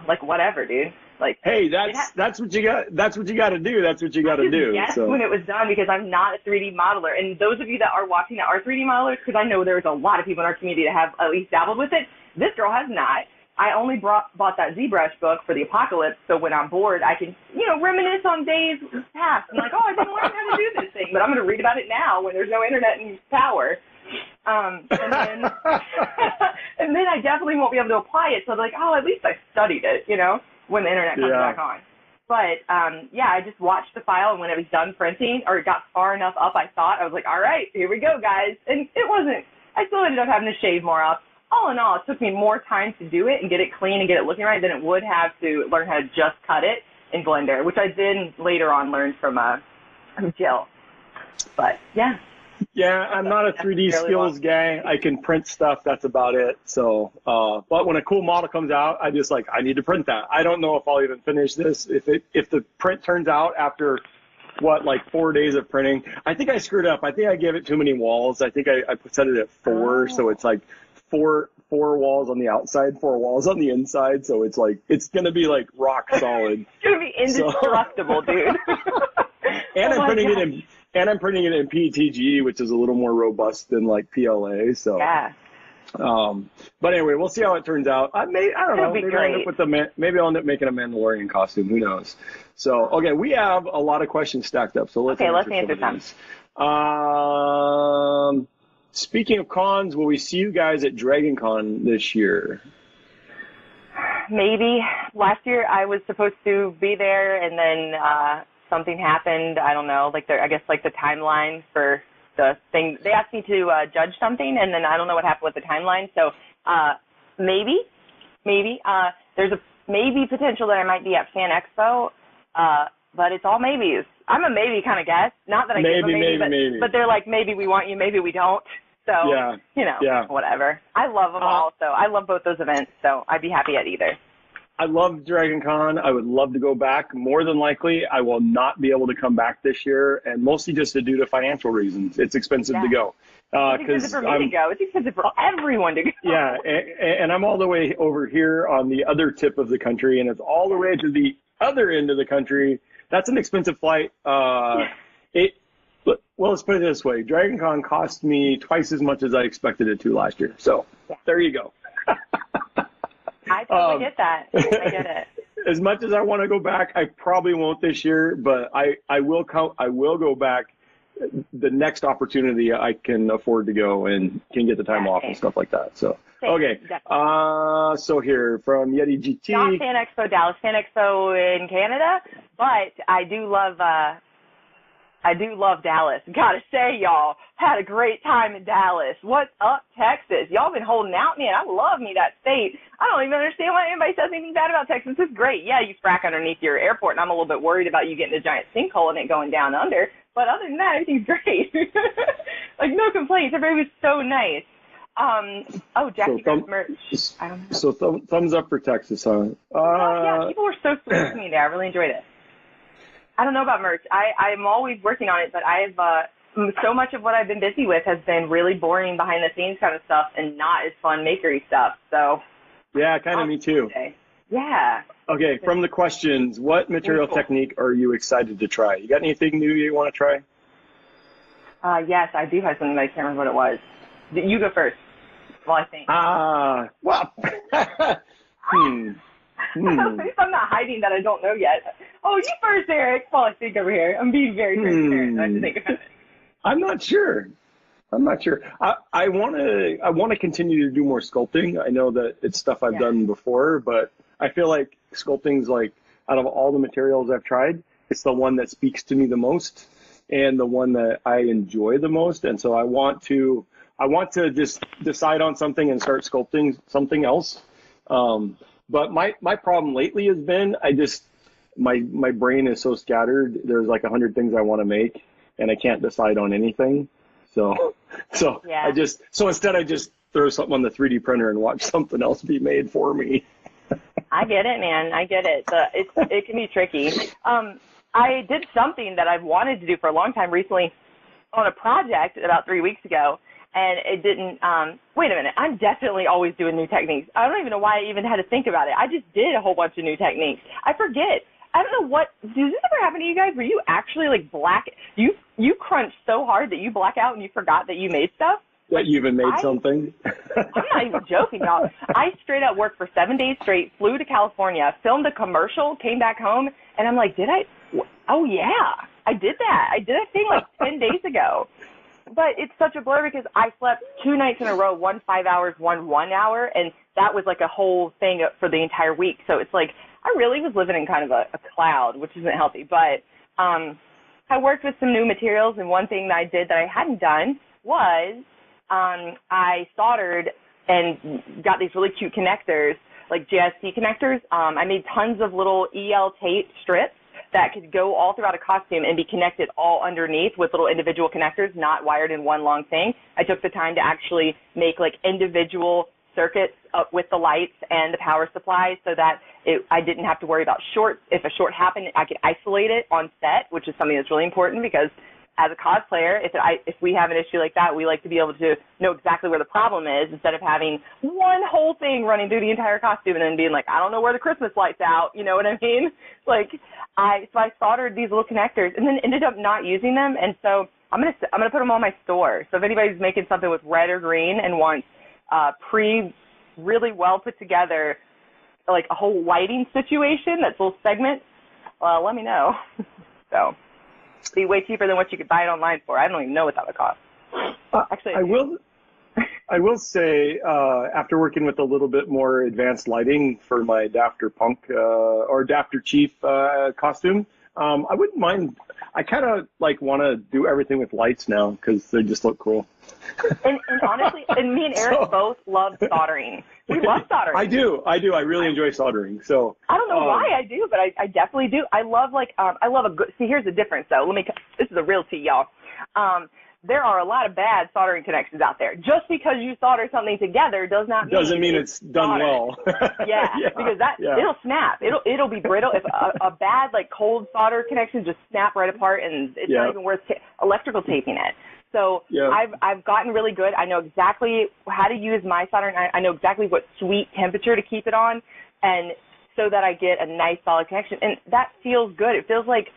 Like whatever, dude. Like, hey, that's what you got. That's what you got to do. That's what you got to do. Yes, so. When it was done, because I'm not a 3D modeler, and those of you that are watching that are 3D modelers, because I know there's a lot of people in our community that have at least dabbled with it. This girl has not. I only bought that ZBrush book for the apocalypse, so when I'm bored, I can, reminisce on days past. I'm like, oh, I didn't learn how to do this thing, but I'm going to read about it now when there's no internet and power. And then I definitely probably won't be able to apply it. So they're like, oh, at least I studied it, you know, when the internet comes back on. But, I just watched the file, and when it was done printing, or it got far enough up, I was like, all right, here we go, guys. And it wasn't. I still ended up having to shave more off. All in all, it took me more time to do it and get it clean and get it looking right than it would have to learn how to just cut it in Blender, which I did later on learn from Jill. But, yeah. Yeah, I'm not a 3D skills guy. I can print stuff. That's about it. So, but when a cool model comes out, I just I need to print that. I don't know if I'll even finish this. If the print turns out after 4 days of printing, I think I screwed up. I think I gave it too many walls. I think I set it at 4. So it's four walls on the outside, 4 walls on the inside. So it's going to be rock solid. It's going to be indestructible, dude. And I'm printing it in PETG, which is a little more robust than PLA. So yeah. But anyway, we'll see how it turns out. I don't know. Maybe I'll end up making a Mandalorian costume. Who knows? So okay, we have a lot of questions stacked up. So let's answer some. Speaking of cons, will we see you guys at Dragon Con this year? Maybe. Last year I was supposed to be there, and then something happened. I don't know, the timeline for the thing. They asked me to judge something, and then I don't know what happened with the timeline. So maybe. There's a maybe potential that I might be at Fan Expo, but it's all maybes. I'm a maybe kind of guess. Not that I give a maybe, but they're like, maybe we want you, maybe we don't. So, whatever. I love them all. So I love both those events. So I'd be happy at either. I love Dragon Con. I would love to go back. More than likely, I will not be able to come back this year, and mostly just due to financial reasons. It's expensive to go. It's expensive for me to go. It's expensive for everyone to go. Yeah, and I'm all the way over here on the other tip of the country, and it's all the way to the other end of the country. That's an expensive flight. Let's put it this way. Dragon Con cost me twice as much as I expected it to last year. So there you go. I totally get that. I get it. As much as I want to go back, I probably won't this year, but I will go back the next opportunity I can afford to go and can get the time off and stuff like that. So okay. So here from Yeti GT. Not Fan Expo Dallas, Fan Expo in Canada, but I do love Dallas. Gotta say, y'all, had a great time in Dallas. What's up, Texas? Y'all been holding out, man. I love me that state. I don't even understand why anybody says anything bad about Texas. It's great. Yeah, you frack underneath your airport, and I'm a little bit worried about you getting a giant sinkhole and it going down under. But other than that, everything's great. No complaints. Everybody was so nice. Jackie got merch. I don't know. So thumbs up for Texas, huh? Yeah, people were so sweet to me there. I really enjoyed it. I don't know about merch. I'm always working on it, but I've so much of what I've been busy with has been really boring behind the scenes kind of stuff and not as fun makery stuff. So yeah, kind of me too. Yeah. Okay, from the questions, what material technique are you excited to try? You got anything new you want to try? Yes, I do have something, but I can't remember what it was. You go first. Well, I think. Well. I'm not hiding that I don't know yet. Oh, you first, Eric. Well, I think over here. I'm being very transparent. I have to think about it. I'm not sure. I want to continue to do more sculpting. I know that it's stuff I've done before, but I feel like sculpting's out of all the materials I've tried, it's the one that speaks to me the most and the one that I enjoy the most. And so I want to just decide on something and start sculpting something else. But my problem lately has been my brain is so scattered. There's 100 things I want to make, and I can't decide on anything. So instead I just throw something on the 3D printer and watch something else be made for me. I get it, man. I get it. It can be tricky. I did something that I've wanted to do for a long time recently on a project about 3 weeks ago. And it didn't, wait a minute, I'm definitely always doing new techniques. I don't even know why I even had to think about it. I just did a whole bunch of new techniques. I forget. I don't know does this ever happen to you guys where you actually you crunch so hard that you black out and you forgot that you made stuff? That you even made something? I'm not even joking, y'all. I straight up worked for 7 days straight, flew to California, filmed a commercial, came back home, and I'm like, oh yeah, I did that. I did that thing 10 days ago. but it's such a blur because I slept 2 nights in a row, one 5 hours, one 1 hour, and that was like a whole thing for the entire week. So it's like I really was living in kind of a cloud, which isn't healthy. But I worked with some new materials, and one thing that I did that I hadn't done was I soldered and got these really cute connectors, like JSC connectors. I made tons of little EL tape strips that could go all throughout a costume and be connected all underneath with little individual connectors, not wired in one long thing. I took the time to actually make like individual circuits up with the lights and the power supply so that I didn't have to worry about shorts. If a short happened, I could isolate it on set, which is something that's really important because as a cosplayer, if we have an issue like that, we like to be able to know exactly where the problem is instead of having one whole thing running through the entire costume and then being like, I don't know where the Christmas light's out. You know what I mean? Like, I soldered these little connectors and then ended up not using them. And so I'm gonna put them on my store. So if anybody's making something with red or green and wants really well put together, like a whole lighting situation, that's little segments, let me know. So. Be way cheaper than what you could buy it online for. I don't even know what that would cost. Actually, I will say, after working with a little bit more advanced lighting for my Dafter Punk or Dafter Chief costume, I wouldn't mind. I kind of like want to do everything with lights now because they just look cool. And honestly, and me and Eric both love soldering. We love soldering. I do. I really enjoy soldering. So I don't know why I do, but I definitely do. I love a good. See, here's the difference though. This is a real tea, y'all. There are a lot of bad soldering connections out there. Just because you solder something together doesn't mean it's done well. Yeah, because it'll snap. It'll be brittle. If a bad like cold solder connection just snap right apart, and it's not even worth electrical taping it. So I've gotten really good. I know exactly how to use my soldering. I know exactly what sweet temperature to keep it on, and so that I get a nice solid connection. And that feels good. It feels like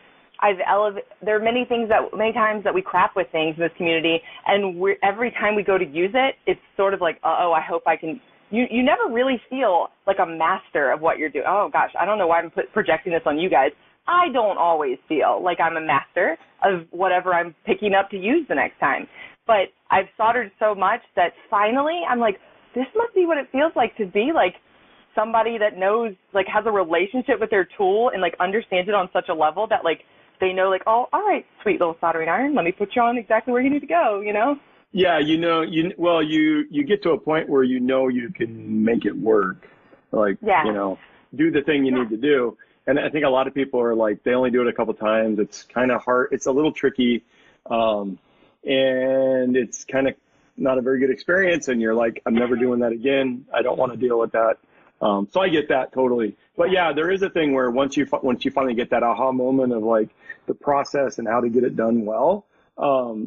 there are many times that we crap with things in this community, and every time we go to use it, it's sort of like, I hope I can. You never really feel like a master of what you're doing. Oh gosh, I don't know why I'm projecting this on you guys. I don't always feel like I'm a master of whatever I'm picking up to use the next time. But I've soldered so much that finally I'm like, this must be what it feels like to be like somebody that knows, like has a relationship with their tool and like understands it on such a level that like they know like, oh, all right, sweet little soldering iron, let me put you on exactly where you need to go, you know? Yeah, you get to a point where you know you can make it work. Like, do the thing you need to do. And I think a lot of people are like, they only do it a couple times. It's kind of hard. It's a little tricky. And it's kind of not a very good experience. And you're like, I'm never doing that again. I don't want to deal with that. So I get that totally. But yeah, there is a thing where once you finally get that aha moment of like the process and how to get it done well,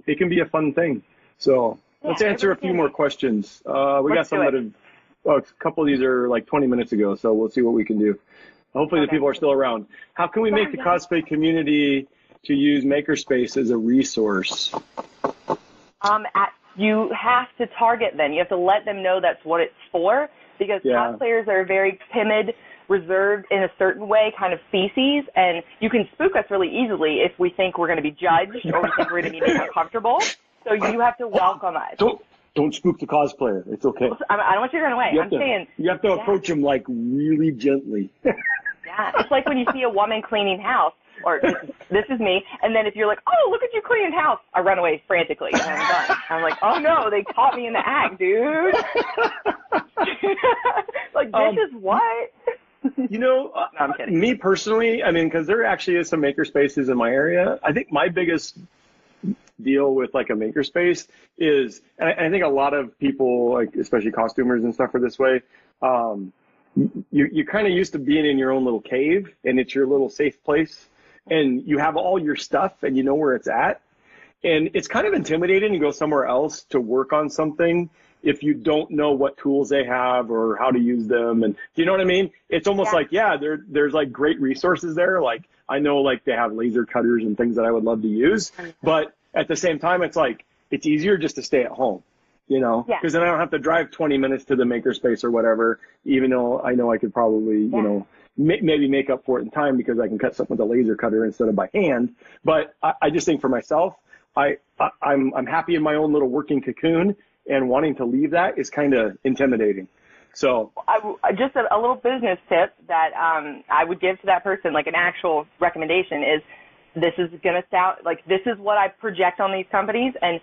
it can be a fun thing. So let's answer a few more questions. We got some that a couple of these are like 20 minutes ago. So we'll see what we can do. Hopefully the people are still around. How can we make the cosplay community to use Makerspace as a resource? You have to target them. You have to let them know that's what it's for, because cosplayers are very timid, reserved in a certain way, kind of species, and you can spook us really easily if we think we're going to be judged or we think we're going to be made uncomfortable. So you have to welcome us. Don't spook the cosplayer. It's okay. I don't want you to run away. You have to approach him like really gently. Yeah, it's like when you see a woman cleaning house, or this is me, and then if you're like, oh, look at you cleaning house, I run away frantically, and I'm done. I'm like, oh no, they caught me in the act, dude. Like, this is what? No, I'm kidding. Me personally, I mean, because there actually is some maker spaces in my area. I think my biggest deal with like a makerspace is, and I think a lot of people, like especially costumers and stuff, are this way. You're kind of used to being in your own little cave, and it's your little safe place, and you have all your stuff, and you know where it's at, and it's kind of intimidating to go somewhere else to work on something if you don't know what tools they have or how to use them, and you know what I mean? It's almost like there's like great resources there. Like I know like they have laser cutters and things that I would love to use, but at the same time, it's like it's easier just to stay at home. You know, because then I don't have to drive 20 minutes to the makerspace or whatever, even though I know I could probably, you know, maybe make up for it in time because I can cut something with a laser cutter instead of by hand. But I just think for myself, I'm happy in my own little working cocoon, and wanting to leave that is kind of intimidating. So just a little business tip that I would give to that person, like an actual recommendation, is this is going to sound like this is what I project on these companies, and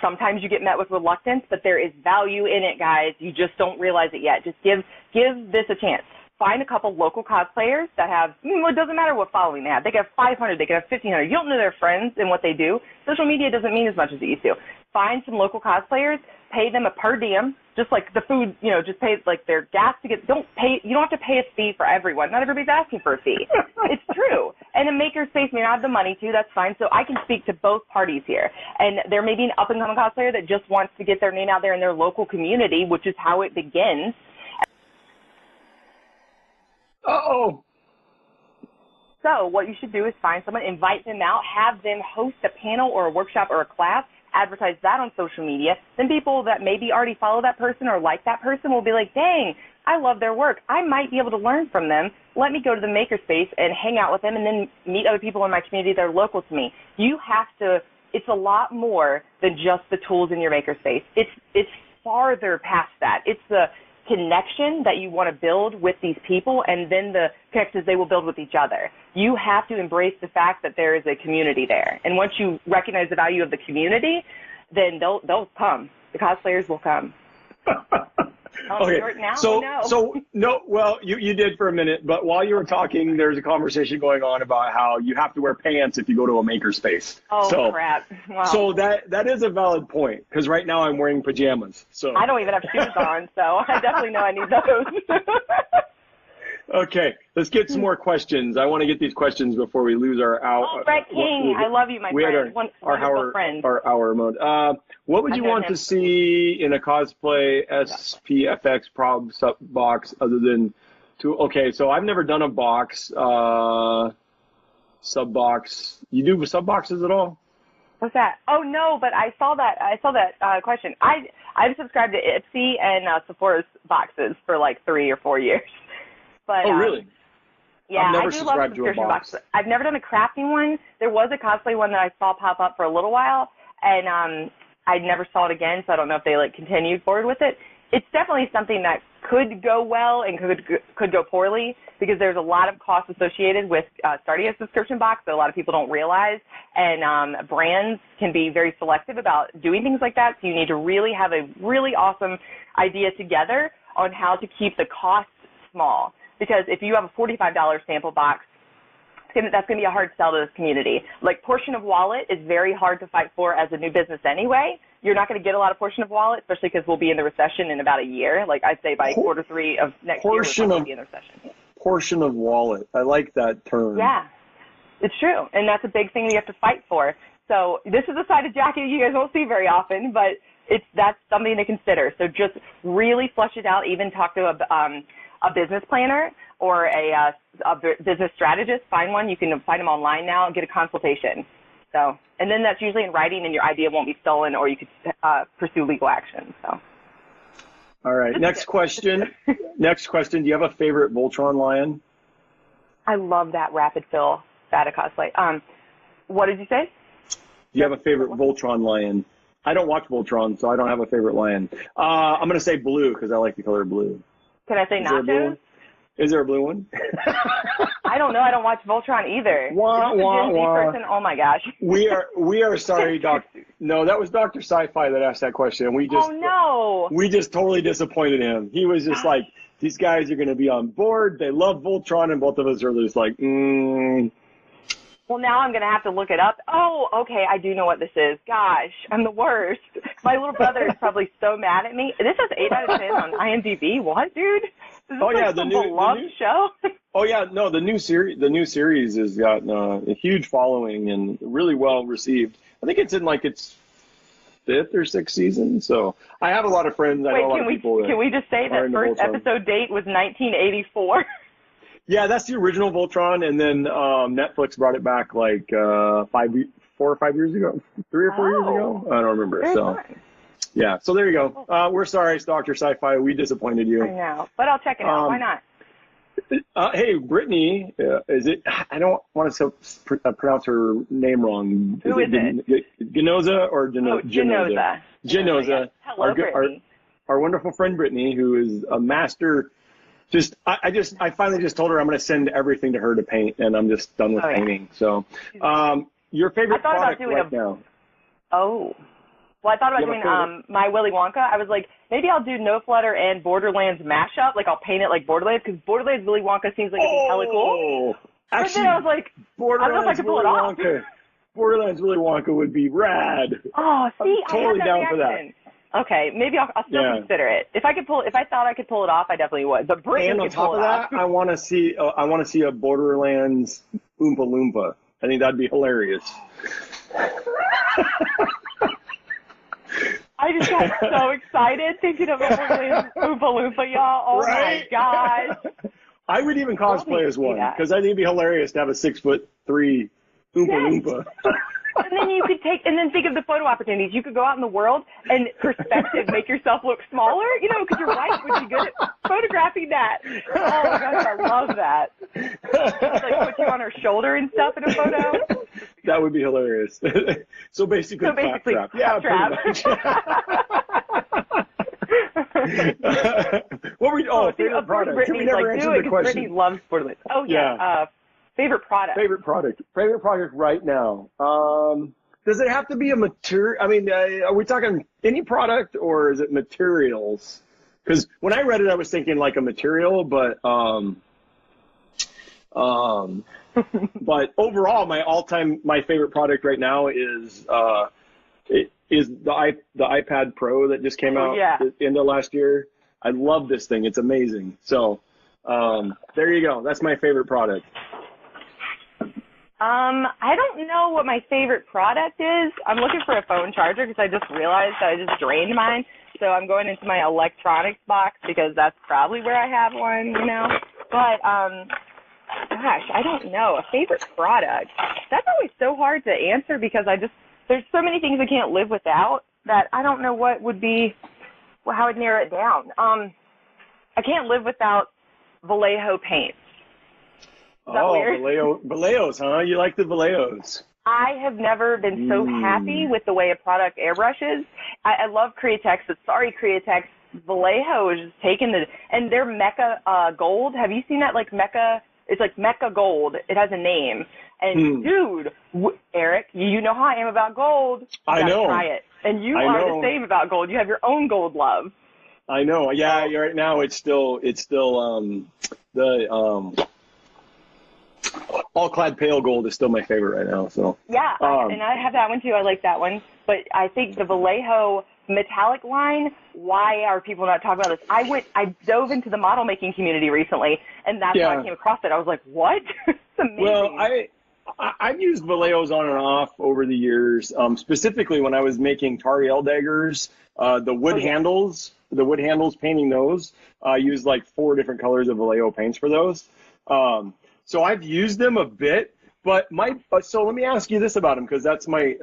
sometimes you get met with reluctance, but there is value in it, guys. You just don't realize it yet. Just give this a chance. Find a couple local cosplayers that have, it doesn't matter what following they have. They could have 500, they could have 1,500. You don't know their friends and what they do. Social media doesn't mean as much as it used to. Find some local cosplayers, pay them a per diem, just like the food, just pay like their gas to get, you don't have to pay a fee for everyone. Not everybody's asking for a fee. It's true. And a makerspace may not have the money to, that's fine. So I can speak to both parties here. And there may be an up-and-coming cosplayer that just wants to get their name out there in their local community, which is how it begins. Uh-oh. So what you should do is find someone, invite them out, have them host a panel or a workshop or a class, advertise that on social media. Then people that maybe already follow that person or like that person will be like, dang, I love their work. I might be able to learn from them. Let me go to the makerspace and hang out with them and then meet other people in my community that are local to me. You have to, it's a lot more than just the tools in your makerspace. It's farther past that. It's the connection that you want to build with these people, and then the connections they will build with each other. You have to embrace the fact that there is a community there. And once you recognize the value of the community, then they'll come. The cosplayers will come. Okay. Now, well, you did for a minute, but while you were talking, there's a conversation going on about how you have to wear pants if you go to a makerspace. Oh, crap. Wow. So that is a valid point, because right now I'm wearing pajamas. So I don't even have shoes on, so I definitely know I need those. Okay, let's get some more questions. I want to get these questions before we lose our hour. Oh, Brett King, I love you, my friend. Our hour mode. What would you want to see in a cosplay SPFX prob sub box other than two? Okay, so I've never done a box, sub box. You do sub boxes at all? What's that? Oh no, but I saw that question. I've subscribed to Ipsy and Sephora's boxes for like 3 or 4 years. But, oh, really? Yeah, I do love subscription boxes. I've never done a crafting one. There was a cosplay one that I saw pop up for a little while, and I never saw it again, so I don't know if they continued forward with it. It's definitely something that could go well and could go poorly, because there's a lot of costs associated with starting a subscription box that a lot of people don't realize, and brands can be very selective about doing things like that, so you need to really have a really awesome idea together on how to keep the costs small. Because if you have a $45 sample box, that's going to be a hard sell to this community. Like, portion of wallet is very hard to fight for as a new business anyway. You're not going to get a lot of portion of wallet, especially because we'll be in the recession in about a year. Like, I'd say by quarter 3 of next year, we'll be in the recession. Portion of wallet. I like that term. Yeah, it's true. And that's a big thing we have to fight for. So this is a side of jacket you guys won't see very often, but that's something to consider. So just really flush it out. Even talk to a business planner or a business strategist. Find one. You can find them online now and get a consultation. So, and then that's usually in writing, and your idea won't be stolen, or you could pursue legal action. So. All right. Next question. Next question. Do you have a favorite Voltron lion? I love that rapid fill Fata cosplay. What did you say? Do you have a favorite Voltron lion? I don't watch Voltron, so I don't have a favorite lion. I'm going to say blue because I like the color blue. Can I say nachos? Is there a blue one? I don't know. I don't watch Voltron either. Wah, wah, wah. Person? Oh my gosh. We are sorry, Doc. No, that was Dr. Sci-Fi that asked that question. We just totally disappointed him. He was just like, these guys are going to be on board. They love Voltron, and both of us are just like, Well, now I'm going to have to look it up. Oh, okay, I do know what this is. Gosh, I'm the worst. My little brother is probably so mad at me. This has 8 out of 10 on IMDb. What, dude? Is this the new show? Oh yeah, no, the new series has got a huge following and really well received. I think it's in its 5th or 6th season. So I have a lot of friends. I know a lot of people. Can we just say that first episode date was 1984? Yeah, that's the original Voltron, and then Netflix brought it back 4 or 5 years ago, 3 or 4 years ago. I don't remember. Fun. Yeah, so there you go. We're sorry, Dr. Sci-Fi. We disappointed you. I know, but I'll check it out. Why not? Hey, Brittany, is it? I don't want to pronounce her name wrong. Who is it? Genoza or Genoza. Genoza. Hello, Brittany. Our wonderful friend Brittany, who is a master. I finally just told her I'm going to send everything to her to paint, and I'm just done with painting. So, your favorite product right now? Oh. Well, I thought about doing My Willy Wonka. I was like, maybe I'll do No Flutter and Borderlands mashup. Like, I'll paint it like Borderlands, because Borderlands Willy Wonka seems like it'd be hella cool. Actually, but then I was like, I don't know if I can pull it off. Borderlands Willy Wonka would be rad. Oh, see, I'm totally down for that. Okay, maybe I'll still consider it. If I thought I could pull it off, I definitely would. But Brittany and on could pull top of it that, off. I want to see a Borderlands Oompa Loompa. I think that'd be hilarious. I just got so excited thinking of Borderlands Oompa Loompa, y'all. Oh my gosh. I would even cosplay as one, because I think it'd be hilarious to have a 6'3" Oompa Loompa. And then you could think of the photo opportunities. You could go out in the world and perspective, make yourself look smaller, because your wife would be good at photographing that. Oh my gosh, I love that. Like put you on her shoulder and stuff in a photo. That would be hilarious. So basically claptrap. Yeah, claptrap. pretty much. What were you, favorite product? Brittany's we never answered the question. Brittany loves Borderlands. Oh yeah. Favorite product. Favorite product right now. Does it have to be a material? I mean, are we talking any product or is it materials? Because when I read it, I was thinking like a material, but but overall, my favorite product right now is the iPad Pro that just came out at the end of last year. I love this thing. It's amazing. So there you go. That's my favorite product. I don't know what my favorite product is. I'm looking for a phone charger because I just realized that I just drained mine. So I'm going into my electronics box because that's probably where I have one, But, gosh, I don't know. A favorite product. That's always so hard to answer because there's so many things I can't live without that I don't know what would be, how I'd narrow it down. I can't live without Vallejo paint. Vallejos, huh? You like the Vallejos. I have never been so happy with the way a product airbrushes. I love Createx, but sorry, Createx. Vallejo is just taking and their Mecha Gold. Have you seen that? Like Mecha, it's like Mecha Gold. It has a name. And dude, Eric, you know how I am about gold. I know. Try it. And you are the same about gold. You have your own gold love. I know. Yeah, right now it's still the All Clad Pale Gold is still my favorite right now. So yeah, and I have that one too. I like that one. But I think the Vallejo metallic line. Why are people not talking about this? I dove into the model making community recently, and that's how I came across it. I was like, what? It's amazing. Well, I've used Vallejos on and off over the years. Specifically when I was making Tariel daggers, the wood handles, painting those. I used like 4 different colors of Vallejo paints for those. So I've used them a bit, but so let me ask you this about them, because that's my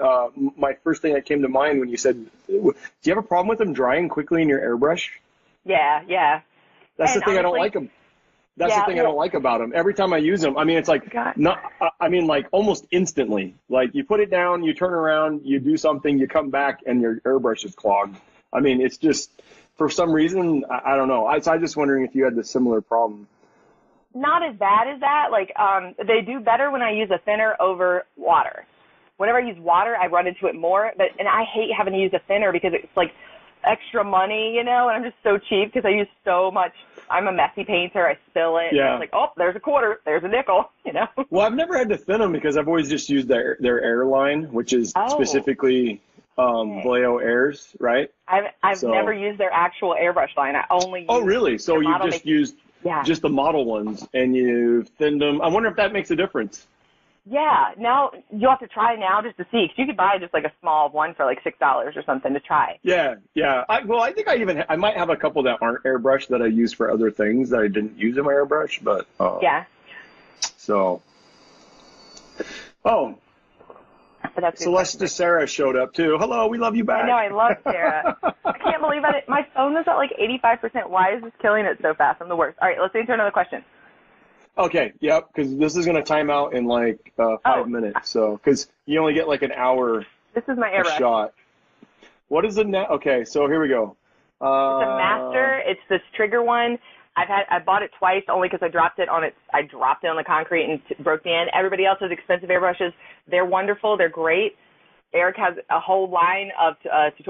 first thing that came to mind when you said, do you have a problem with them drying quickly in your airbrush? Yeah. That's the thing I don't like them. That's the thing I don't like about them. Every time I use them, I mean, it's like like almost instantly. Like you put it down, you turn around, you do something, you come back, and your airbrush is clogged. I mean, it's just for some reason I don't know. I'm just wondering if you had this similar problem. Not as bad as that. Like, they do better when I use a thinner over water. Whenever I use water, I run into it more. And I hate having to use a thinner because it's like extra money, and I'm just so cheap because I use so much. I'm a messy painter. I spill it. Yeah. And it's like, oh, there's a quarter. There's a nickel, Well, I've never had to thin them because I've always just used their air line, which is specifically Vallejo Airs, right? I've never used their actual airbrush line. I only use really? So you just used just the model ones, and you thinned them. I wonder if that makes a difference. Yeah. Now you'll have to try now just to see, because you could buy just like a small one for like $6 or something to try. Yeah. I think I might have a couple that aren't airbrush that I use for other things that I didn't use in my airbrush, but So. Oh. Celeste Sarah showed up too. Hello, we love you back. I know, I love Sarah. I can't believe it. My phone is at like 85%. Why is this killing it so fast? I'm the worst. All right, let's answer another question. Okay, yep, because this is going to time out in like 5 minutes. So, because you only get like an hour This is my a airbrush. shot. What is it now? Okay, so here we go. It's a master. It's this trigger one. I bought it twice only because I dropped it on the concrete and broke the end. Everybody else has expensive airbrushes. They're wonderful. They're great. Eric has a whole line of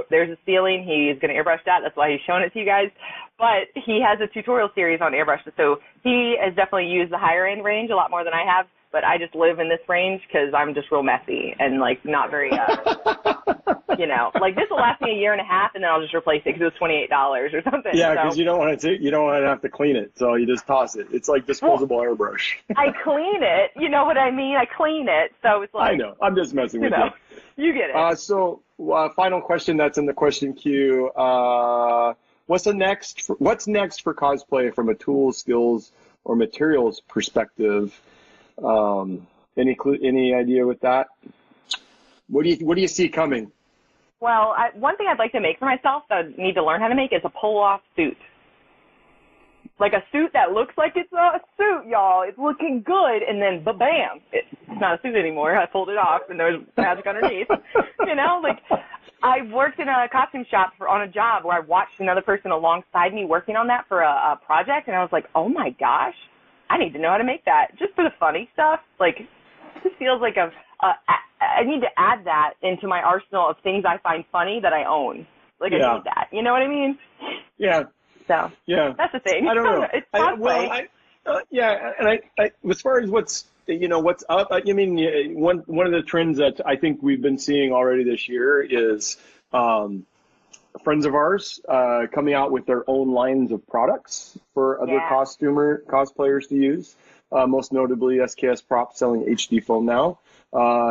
there's a ceiling. He's going to airbrush that. That's why he's showing it to you guys. But he has a tutorial series on airbrushes. So he has definitely used the higher end range a lot more than I have. But I just live in this range because I'm just real messy and like not very, like this will last me a year and a half and then I'll just replace it because it was $28 or something. Yeah, because you don't want to have to clean it, so you just toss it. It's like disposable airbrush. I clean it. You know what I mean? I clean it. So it's like I know. I'm just messing with you. You get it. So final question that's in the question queue. What's next for cosplay from a tools, skills, or materials perspective? Any idea with that? What do you see coming? Well, one thing I'd like to make for myself that I need to learn how to make is a pull-off suit. Like a suit that looks like it's a suit, y'all. It's looking good, and then bam, it's not a suit anymore. I pulled it off, and there's magic underneath. Like I worked in a costume shop on a job where I watched another person alongside me working on that for a project, and I was like, oh my gosh, I need to know how to make that just for the funny stuff. Like, this feels like I need to add that into my arsenal of things I find funny that I own. Like, I need that. You know what I mean? Yeah. So, that's the thing. I don't know. It's cosplay. And I, as far as what's up, I mean, one of the trends that I think we've been seeing already this year is friends of ours coming out with their own lines of products for other cosplayers to use. Most notably, SKS Prop selling HD foam now.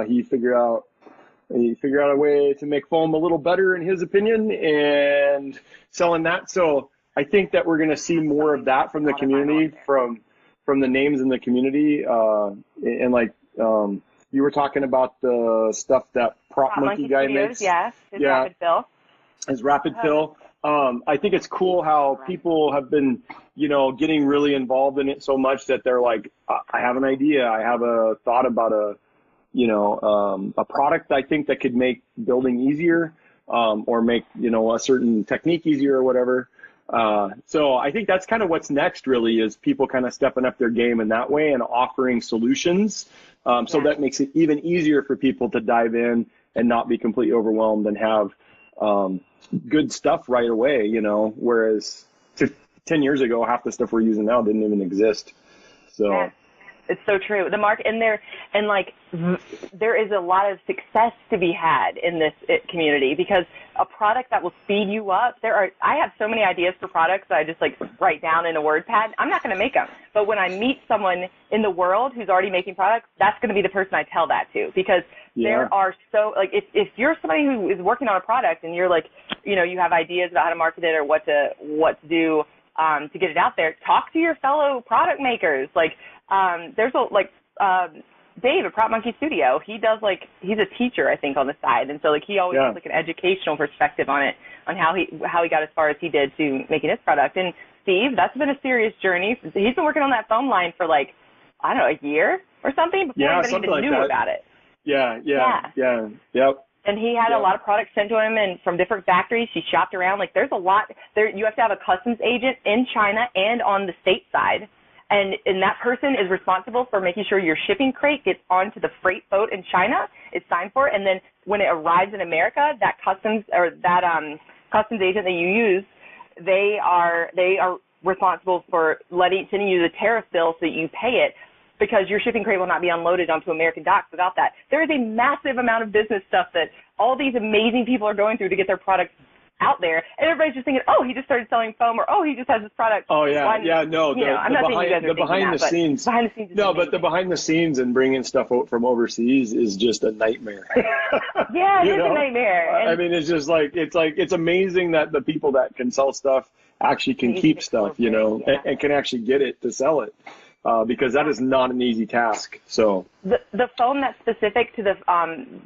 He figured out a way to make foam a little better in his opinion and selling that. So I think that we're going to see more of that from the community, from the names in the community. And like you were talking about the stuff that Prop Monkey guy makes. Rapid fill. His rapid fill. I think it's cool how people have been, getting really involved in it so much that they're like, I have an idea. I have a thought about a product I think that could make building easier, or make, a certain technique easier or whatever. So I think that's kind of what's next really, is people kind of stepping up their game in that way and offering solutions. So that makes it even easier for people to dive in and not be completely overwhelmed and have, good stuff right away, whereas 10 years ago, half the stuff we're using now didn't even exist. So. Yeah. It's so true. The market in there, and like there is a lot of success to be had in this community because a product that will speed you up. I have so many ideas for products that I just like write down in a WordPad. I'm not going to make them, but when I meet someone in the world who's already making products, that's going to be the person I tell that to because there are so like if you're somebody who is working on a product and you're like you have ideas about how to market it or what to do to get it out there, talk to your fellow product makers. Like. There's Dave at Prop Monkey Studio. He does he's a teacher, I think, on the side, and so he always has an educational perspective on it, on how he got as far as he did to making his product. And Steve, that's been a serious journey. He's been working on that foam line for a year or something before anybody even knew about it. Yep. And he had a lot of products sent to him and from different factories. He shopped around. There's a lot there. You have to have a customs agent in China and on the state side. And that person is responsible for making sure your shipping crate gets onto the freight boat in China. It's signed for it. And then when it arrives in America, that customs agent that you use, they are responsible for sending you the tariff bill so that you pay it because your shipping crate will not be unloaded onto American docks without that. There is a massive amount of business stuff that all these amazing people are going through to get their products out there, and everybody's just thinking, oh, he just started selling foam, or oh, he just has this product. Oh yeah, I'm not saying you guys are behind the scenes. Behind the scenes. But the behind the scenes and bringing stuff out from overseas is just a nightmare. Yeah, it's a nightmare. I mean, it's just it's amazing that the people that can sell stuff actually can keep stuff, and can actually get it to sell it. because that is not an easy task. So the foam that's specific to the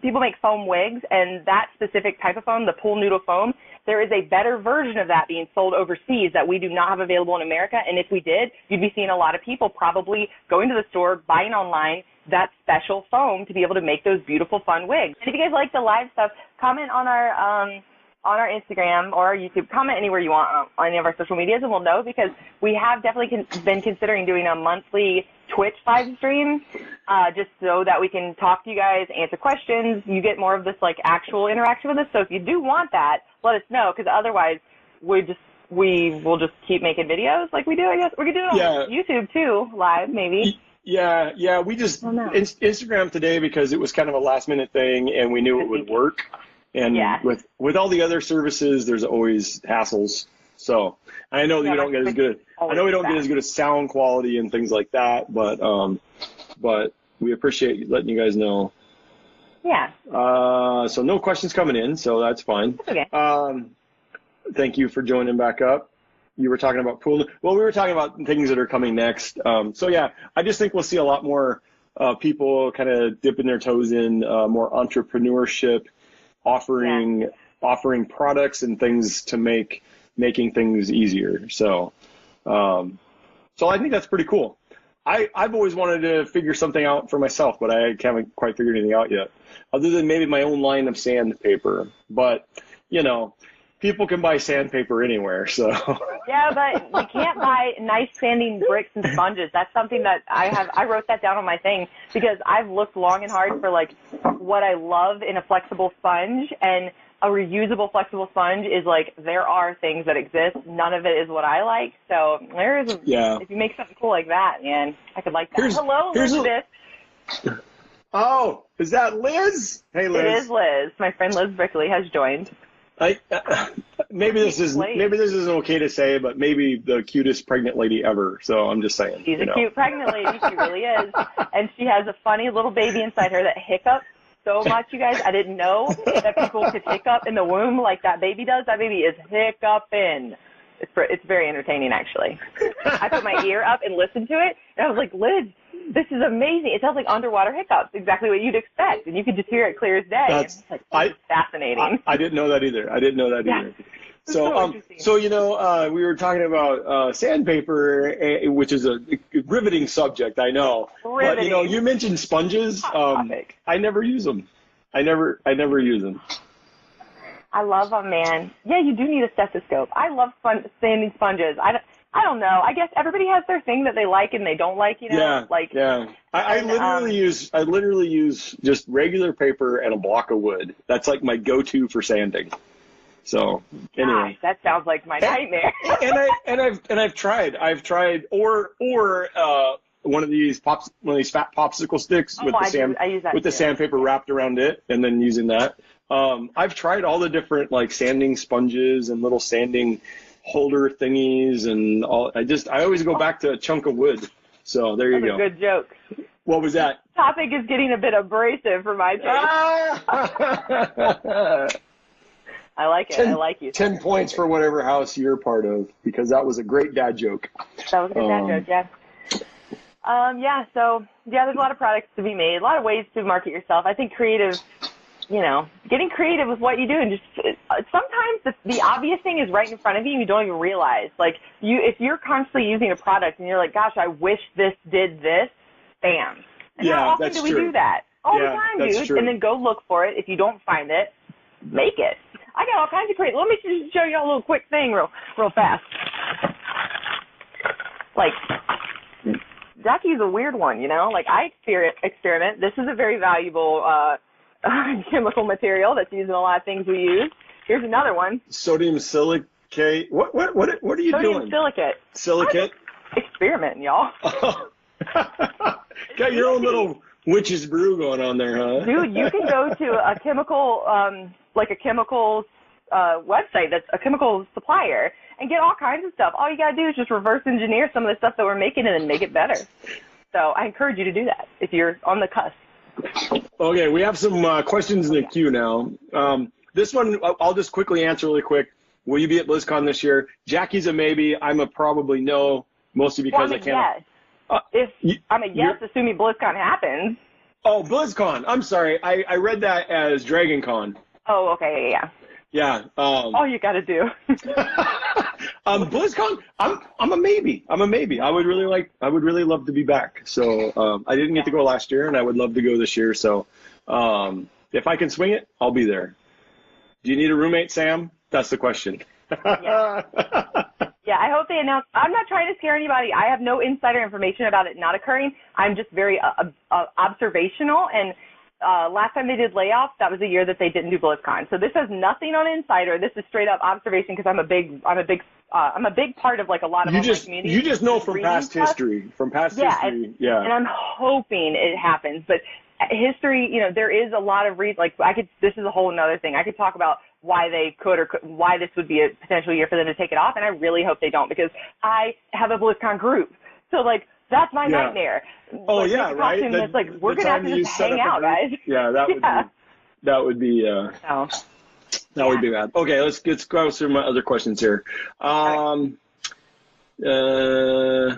people make foam wigs, and that specific type of foam, the pool noodle foam, there is a better version of that being sold overseas that we do not have available in America. And if we did, you'd be seeing a lot of people probably going to the store, buying online that special foam to be able to make those beautiful, fun wigs. And if you guys like the live stuff, comment on our Instagram or our YouTube. Comment anywhere you want on any of our social medias, and we'll know, because we have definitely been considering doing a monthly Twitch live stream, just so that we can talk to you guys, answer questions. You get more of this like actual interaction with us. So if you do want that, let us know, because otherwise we will just keep making videos like we do. I guess we could do it on YouTube too, live maybe. Yeah. We just Instagram today because it was kind of a last minute thing, and we knew it would work. And with all the other services, there's always hassles. So I know that we don't get as good. I know we don't get as good as sound quality and things like that, but we appreciate letting you guys know. Yeah. So no questions coming in, so that's fine. Okay. Thank you for joining back up. You were talking about pool. Well, we were talking about things that are coming next. So yeah, I just think we'll see a lot more people kind of dipping their toes in more entrepreneurship, offering products and things to making things easier. So I think that's pretty cool. I've always wanted to figure something out for myself, but I haven't quite figured anything out yet, other than maybe my own line of sandpaper. But, people can buy sandpaper anywhere, so. Yeah, but you can't buy nice sanding bricks and sponges. That's something that I wrote that down on my thing, because I've looked long and hard for like what I love in a flexible sponge, and a reusable flexible sponge is like, there are things that exist. None of it is what I like. So if you make something cool like that, man, I could like that. Hello, Elizabeth. Oh, is that Liz? Hey, Liz. It is Liz. My friend Liz Brickley has joined. Maybe this isn't okay to say, but maybe the cutest pregnant lady ever. So I'm just saying. She's a cute pregnant lady. She really is. And she has a funny little baby inside her that hiccups so much, you guys. I didn't know that people could hiccup in the womb like that baby does. That baby is hiccuping. It's very entertaining, actually. I put my ear up and listened to it, and I was like, Liz, this is amazing. It sounds like underwater hiccups, exactly what you'd expect, and you could just hear it clear as day. It's fascinating. I didn't know that either. Yeah. So we were talking about sandpaper, which is a riveting subject, I know. Riveting. But you mentioned sponges. I never use them. I never use them. I love them, man. Yeah, you do need a stethoscope. I love sanding sponges. I don't know. I guess everybody has their thing that they like and they don't like, Yeah. I literally use just regular paper and a block of wood. That's like my go-to for sanding. So anyway, gosh, that sounds like my nightmare. I've tried or one of these fat popsicle sticks with the sandpaper wrapped around it, and then using that. I've tried all the different like sanding sponges and little sanding holder thingies and all. I always go back to a chunk of wood. So there you go. That's a good joke. What was that? Topic is getting a bit abrasive for my taste. I like it. I like you. 10 points for whatever house you're part of, because that was a great dad joke. That was a good dad joke, yeah. There's a lot of products to be made, a lot of ways to market yourself. I think getting creative with what you do, and just sometimes the obvious thing is right in front of you and you don't even realize. Like if you're constantly using a product and you're like, gosh, I wish this did this, bam. And how often do we do that? All the time, dude. True. And then go look for it. If you don't find it, make it. I got all kinds of creative. Let me just show you a little quick thing real fast. Like, Jackie's a weird one, Like, I experiment. This is a very valuable chemical material that's used in a lot of things we use. Here's another one. Sodium silicate. What are you doing? Sodium silicate. Silicate? Experimenting, y'all. Got your own little witch's brew going on there, huh? Dude, you can go to a chemical, website that's a chemical supplier and get all kinds of stuff. All you got to do is just reverse engineer some of the stuff that we're making and then make it better. So I encourage you to do that if you're on the cusp. Okay, we have some questions in the queue now. This one, I'll just quickly answer really quick. Will you be at BlizzCon this year? Jackie's a maybe. I'm a probably no, mostly because I can't. Yes. Assuming BlizzCon happens. Oh, BlizzCon. I'm sorry. I read that as DragonCon. Oh, okay, yeah. Yeah. All you got to do. BlizzCon. I'm a maybe. I would really love to be back. So I didn't get to go last year, and I would love to go this year. So if I can swing it, I'll be there. Do you need a roommate, Sam? That's the question. Yeah. Yeah, I hope they announce. I'm not trying to scare anybody. I have no insider information about it not occurring. I'm just very observational. And last time they did layoffs, that was the year that they didn't do BlizzCon. So this has nothing on insider. This is straight up observation because I'm a big part of like a lot of my community. You just know from past history. From past history, yeah. And I'm hoping it happens, but history, there is a lot of reasons. This is a whole another thing. I could talk about why they could or why this would be a potential year for them to take it off, and I really hope they don't because I have a BlizzCon group. So that's my nightmare. Oh yeah, right. It's like we're gonna have to just hang out, guys. Yeah, that would be that would be bad. Okay, let's go through my other questions here. Well, I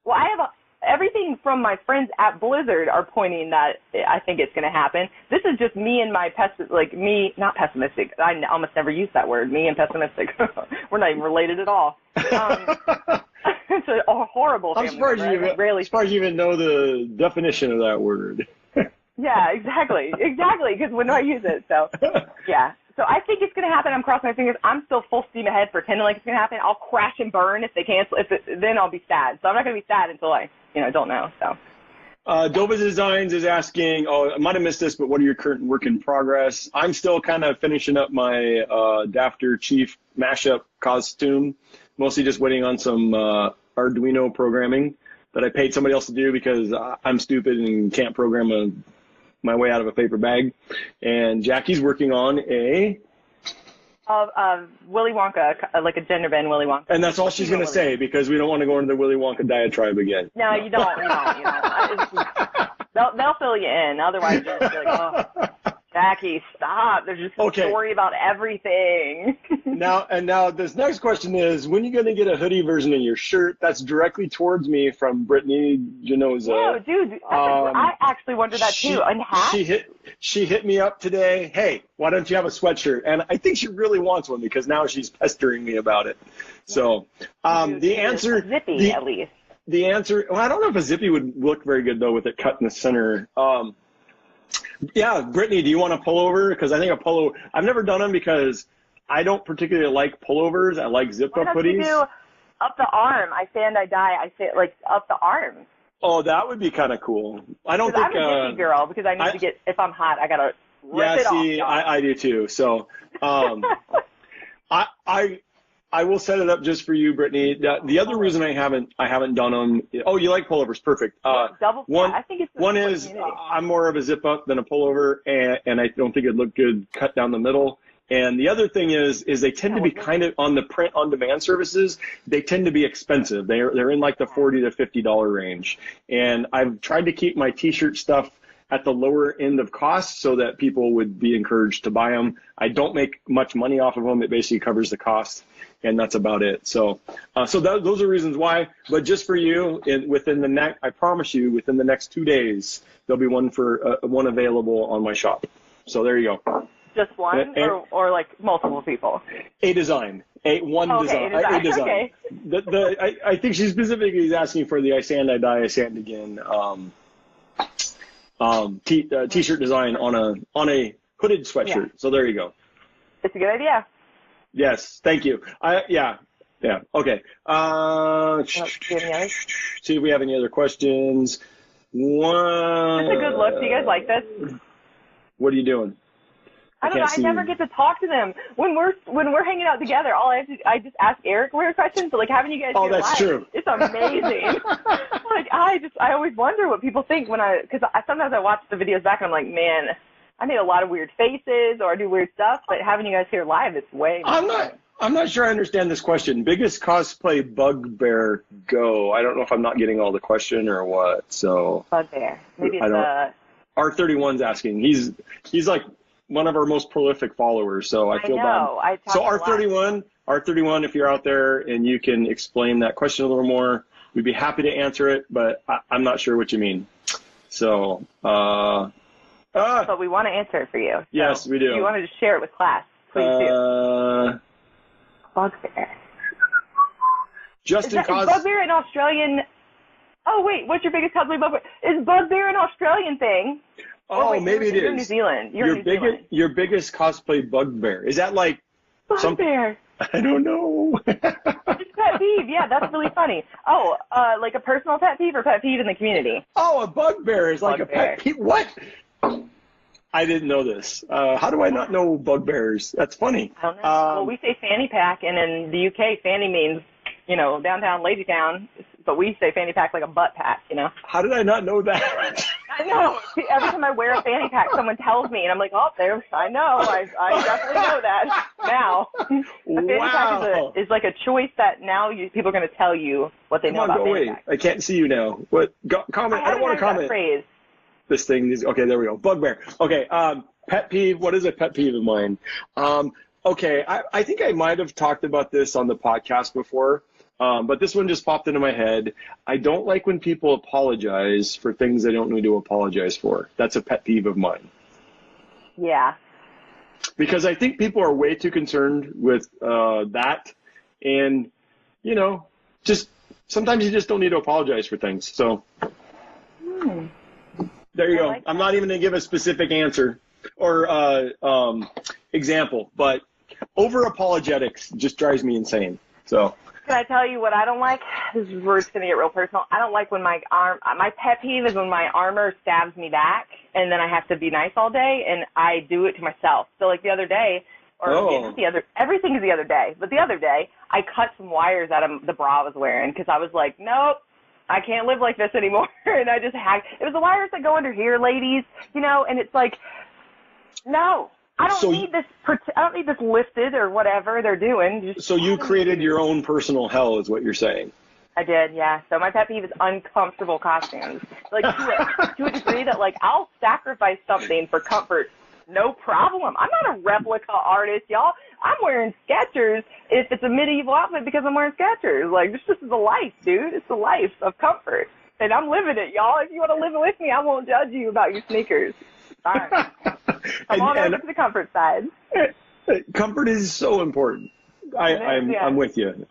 have everything from my friends at Blizzard are pointing that I think it's going to happen. This is just me and my not pessimistic. I almost never use that word. Me and pessimistic. We're not even related at all. It's a horrible family I'm surprised you even know the definition of that word. Yeah, exactly. Because when do I use it? So, yeah. So I think it's going to happen. I'm crossing my fingers. I'm still full steam ahead pretending like it's going to happen. I'll crash and burn if they cancel. Then I'll be sad. So I'm not going to be sad until I don't know. So. Doba Designs is asking, I might have missed this, but what are your current work in progress? I'm still kind of finishing up my Dafter Chief mashup costume, mostly just waiting on some Arduino programming that I paid somebody else to do because I'm stupid and can't program my way out of a paper bag. And Jackie's working on a Willy Wonka, like a gender bend Willy Wonka. And that's all she's going to say because we don't want to go into the Willy Wonka diatribe again. No, you don't. They'll fill you in. Otherwise, you're just like, oh, Jackie, stop. There's just a story about everything. Now this next question is, when are you going to get a hoodie version of your shirt? That's directly towards me from Brittany Genoza. Oh, dude, I actually wondered that too. And hat? She hit me up today. Hey, why don't you have a sweatshirt? And I think she really wants one because now she's pestering me about it. So the answer, zippy at least. The answer, well, I don't know if a zippy would look very good though with it cut in the center. Yeah, Brittany, do you want a pullover? Because I think a polo, I've never done them because I don't particularly like pullovers. I like zip up hoodies. Why don't you do up the arm? I say and I die. I say like up the arm. Oh, that would be kind of cool. I don't think. I'm a zippy girl because I need to get. If I'm hot, I gotta rip it off. Yeah, see, I do too. So, I will set it up just for you, Brittany. The other reason I haven't done them. Oh, you like pullovers? Perfect. I think it's one is I'm more of a zip up than a pullover, and I don't think it'd look good cut down the middle. And the other thing is they tend to be kind of on the print on demand services. They tend to be expensive. They're in like the $40 to $50 range. And I've tried to keep my t-shirt stuff at the lower end of cost so that people would be encouraged to buy them. I don't make much money off of them. It basically covers the cost, and that's about it. So those are reasons why. But just for you, I promise you, within the next 2 days, there'll be one available on my shop. So there you go. Just one, or like multiple people? A design. Design. Okay. I think she specifically is asking for the I sand, I die, I sand again t-shirt design on a hooded sweatshirt. Yeah. So there you go. It's a good idea. Yes, thank you. Yeah. Okay. See if we have any other questions. One. It's a good look. Do you guys like this? What are you doing? I don't know. I never get to talk to them when we're hanging out together. I just ask Eric weird questions. But like having you guys here that's live, true. It's amazing. I always wonder what people think because sometimes I watch the videos back and I'm like, man, I made a lot of weird faces or I do weird stuff. But having you guys here live, it's way. I'm not sure I understand this question. Biggest cosplay bugbear go. I don't know if I'm not getting all the question or what. So bugbear. Maybe it's R31's asking. He's like one of our most prolific followers, so I feel bad. So R31, if you're out there and you can explain that question a little more, we'd be happy to answer it, but I'm not sure what you mean. So, but we want to answer it for you. Yes, we do. If you wanted to share it with class, please do. Bugbear. Justin Cos. Bugbear an Australian? Oh wait, what's your biggest cuddly bugbear? Is bugbear an Australian thing? Oh, wait, maybe it is. You're New Zealand. Your biggest cosplay bugbear. Is that like bugbear? I don't know. It's pet peeve. Yeah, that's really funny. Oh, like a personal pet peeve or pet peeve in the community? Oh, a bugbear is like a pet peeve. What? I didn't know this. How do I not know bugbears? That's funny. I don't know. Well, we say fanny pack, and in the UK, fanny means, downtown, lazy town. But we say fanny pack like a butt pack, How did I not know that? I know. Every time I wear a fanny pack, someone tells me, and I'm like, oh, there, I know. I definitely know that now. A fanny pack is like a choice that now people are going to tell you what they know about fanny pack. I can't see you now. What? Comment. I don't want to comment. Phrase. This thing is okay. There we go. Bugbear. Okay. Pet peeve. What is a pet peeve of mine? Okay. I think I might have talked about this on the podcast before. But this one just popped into my head. I don't like when people apologize for things they don't need to apologize for. That's a pet peeve of mine. Yeah. Because I think people are way too concerned with that. And, just sometimes you just don't need to apologize for things. So there you go. I'm not even going to give a specific answer or example, but over apologetics just drives me insane. So. Can I tell you what I don't like? This is where it's going to get real personal. I don't like when my pet peeve is when my armor stabs me back and then I have to be nice all day, and I do it to myself. So like the other day, everything is the other day, but the other day I cut some wires out of the bra I was wearing because I was like, nope, I can't live like this anymore. And I just hacked. It was the wires that go under here, ladies, and it's like, no. I don't need this lifted or whatever they're doing. So you created your own personal hell, is what you're saying. I did, yeah. So my pet peeve is uncomfortable costumes. Like to a degree that I'll sacrifice something for comfort, no problem. I'm not a replica artist, y'all. I'm wearing Skechers if it's a medieval outfit because I'm wearing Skechers. This is the life, dude. It's the life of comfort, and I'm living it, y'all. If you want to live it with me, I won't judge you about your sneakers. Fine. I'm on over to the comfort side. Comfort is so important. I'm with you.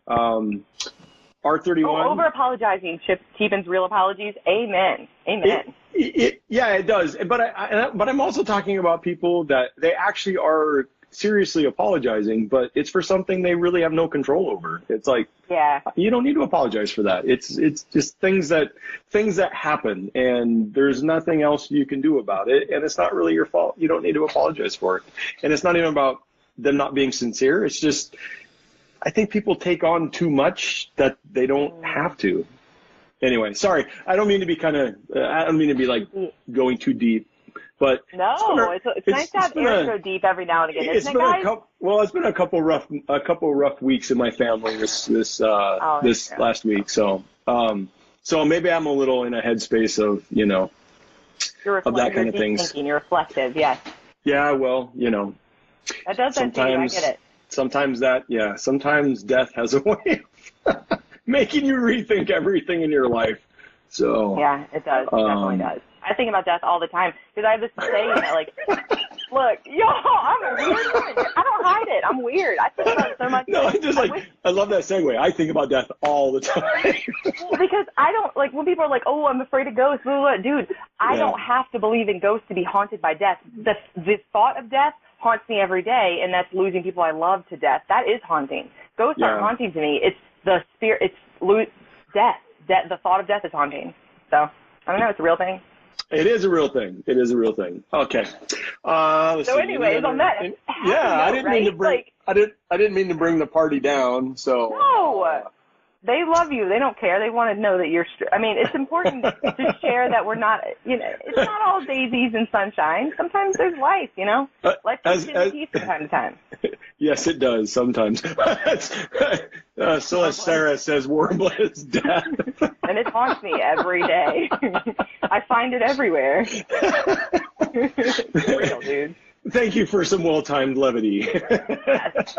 R31. Over apologizing cheapens real apologies. Amen. It does. But I'm also talking about people that they actually are seriously apologizing, but it's for something they really have no control over. It's like, you don't need to apologize for that. It's just things that happen, and there's nothing else you can do about it, and it's not really your fault. You don't need to apologize for it. And it's not even about them not being sincere. It's just, I think people take on too much that they don't have to. Anyway, sorry. I don't mean to be going too deep. But it's nice to have air so deep every now and again. It's been a couple rough weeks in my family this last week. So maybe I'm a little in a headspace of of that kind of things. You're reflective, yes. Yeah, well, that does sometimes. I get it. Sometimes death has a way of making you rethink everything in your life. So yeah, it does. It definitely does. I think about death all the time because I have this saying that, look, I'm a weird woman. I don't hide it. I'm weird. I think about it so much. No, I love that segue. I think about death all the time. Because I don't, when people are like, oh, I'm afraid of ghosts, blah, blah, blah. Dude, I don't have to believe in ghosts to be haunted by death. The thought of death haunts me every day, and that's losing people I love to death. That is haunting. Ghosts aren't haunting to me. It's the spirit. It's death. The thought of death is haunting. So, I don't know. It's a real thing. It is a real thing. Okay. So anyways, on that. I didn't mean to bring the party down. So. No. They love you. They don't care. They want to know that you're. It's important to share that we're not. It's not all daisies and sunshine. Sometimes there's life. Life takes peace from time to time. Yes, it does sometimes. Celeste Sarah says Warmblood is death. And it haunts me every day. I find it everywhere. Real, dude. Thank you for some well-timed levity. Yes.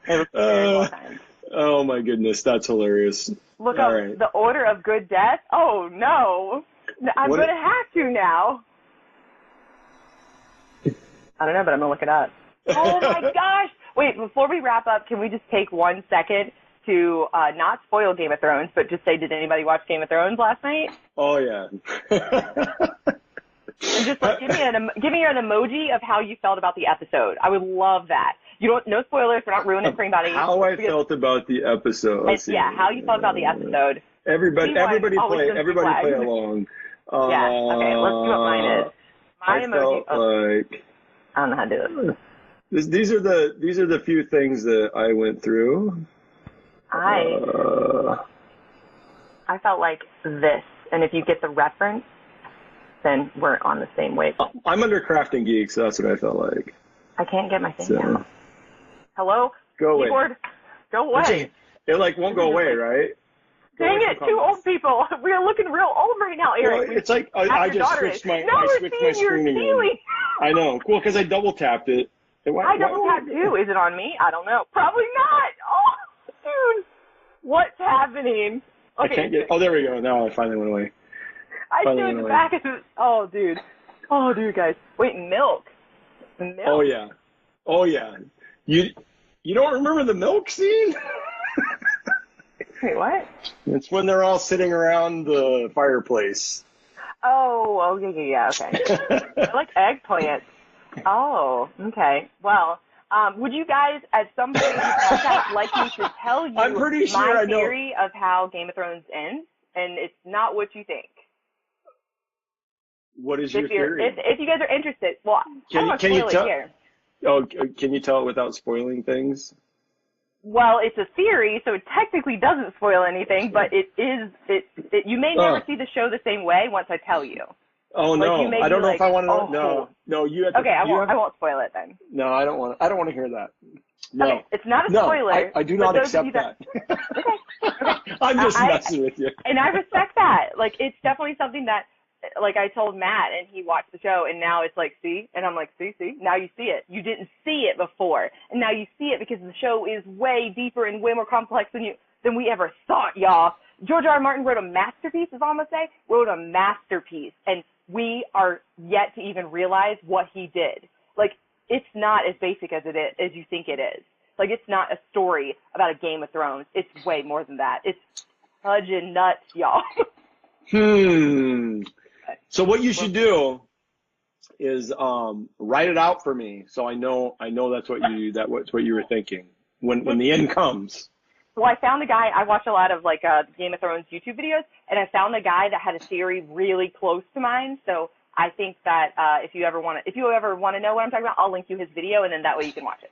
It was very well-timed. Oh my goodness, that's hilarious. look All up right. the order of good death? Oh, no. I'm What going to have to now. I don't know, but I'm going to look it up. Oh, my gosh. Wait, before we wrap up, can we just take 1 second to not spoil Game of Thrones, but just say, did anybody watch Game of Thrones last night? Oh, yeah. And just like give me an emoji of how you felt about the episode. I would love that. You don't, no spoilers. We're not ruining it for anybody. How I felt about the episode. Yeah, how you felt about the episode. Everybody play along. Yeah. Okay. Let's see what mine is. My emoji. Like I don't know how to do this. these are the few things that I went through. I felt like this, and if you get the reference, then we're on the same wave. I'm under Crafting Geek, so that's what I felt like. I can't get my thing down. Hello? Go away. Keyboard? Go away. It like won't go away, right? Dang it, two old people. We are looking real old right now, Eric. Well, it's like I just switched my screen again. I know. Cool, because I double tapped it. I double tapped too. Is it on me? I don't know. Probably not. Oh, dude. What's happening? Okay. I can't get. Oh, there we go. Now it finally went away. I stood in the back of the. Oh, dude. Oh, dude, guys. Wait, milk. Milk. Oh yeah. Oh yeah. You don't remember the milk scene? Wait, what? It's when they're all sitting around the fireplace. Oh, yeah, okay. I like eggplants. Oh, okay. Well, would you guys at some point in the podcast like me to tell you I'm pretty sure my theory of how Game of Thrones ends? And it's not what you think. What is your theory? If you guys are interested, well, can you tell? Here. Oh, can you tell it without spoiling things? Well, it's a theory, so it technically doesn't spoil anything, but it is. You may never see the show the same way once I tell you. Oh no, I don't know if I want to. No, you have to. Okay, I won't spoil it then. No, I don't want to hear that. No, okay, it's not a spoiler. I do not accept that. Okay. I'm just messing with you. And I respect that. Like, it's definitely something that, like, I told Matt, and he watched the show, and now it's like, see? And I'm like, see? Now you see it. You didn't see it before, and now you see it because the show is way deeper and way more complex than we ever thought, y'all. George R. R. Martin wrote a masterpiece, is all I'm going to say. Wrote a masterpiece, and we are yet to even realize what he did. Like, it's not as basic as it is, as you think it is. Like, it's not a story about a Game of Thrones. It's way more than that. It's fudging nuts, y'all. So what you should do is write it out for me, so I know that's what you were thinking when the end comes. Well, I found a guy. I watch a lot of like Game of Thrones YouTube videos, and I found a guy that had a theory really close to mine. So I think that if you ever want to know what I'm talking about, I'll link you his video, and then that way you can watch it.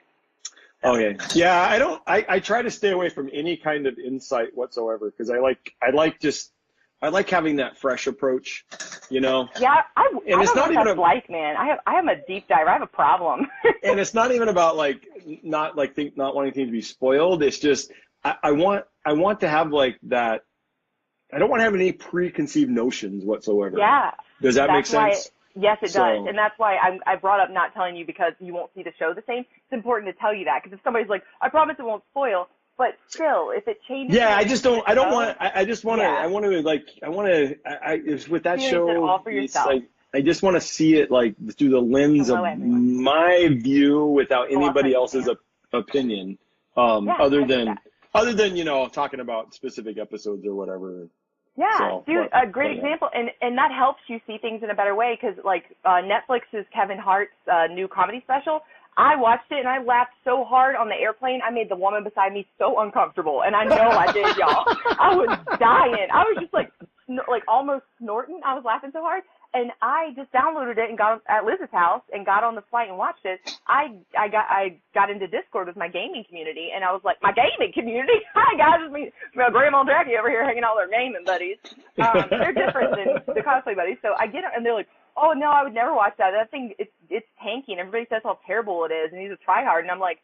Okay. Yeah, I try to stay away from any kind of insight whatsoever because I like having that fresh approach, you know. Yeah, I don't know what that's like, man. I am a deep diver. I have a problem. And it's not even about like not wanting things to be spoiled. It's just I want to have like that. I don't want to have any preconceived notions whatsoever. Yeah. Does that make sense? Yes, it does. And that's why I brought up not telling you because you won't see the show the same. It's important to tell you that because if somebody's like, I promise it won't spoil, but still, if it changes. Yeah, I just want to, with that show, all for yourself. Like, I just want to see it like through the lens of my view without anybody else's opinion. Other than, talking about specific episodes or whatever. Yeah, so, dude, a great example, and that helps you see things in a better way because, like, Netflix's Kevin Hart's new comedy special, I watched it and I laughed so hard on the airplane, I made the woman beside me so uncomfortable, and I know I did, y'all. I was dying. I was just, like almost snorting. I was laughing so hard, and I just downloaded it and got at Liz's house and got on the flight and watched it. I got into Discord with my gaming community, and I was like, my gaming community? Hi, guys, it's me, my grandma and Jackie over here hanging out with our gaming buddies. They're different than the cosplay buddies, so I get it, and they're like, oh, no, I would never watch that. That thing, it's tanky, and everybody says how terrible it is, and he's a tryhard, and I'm like,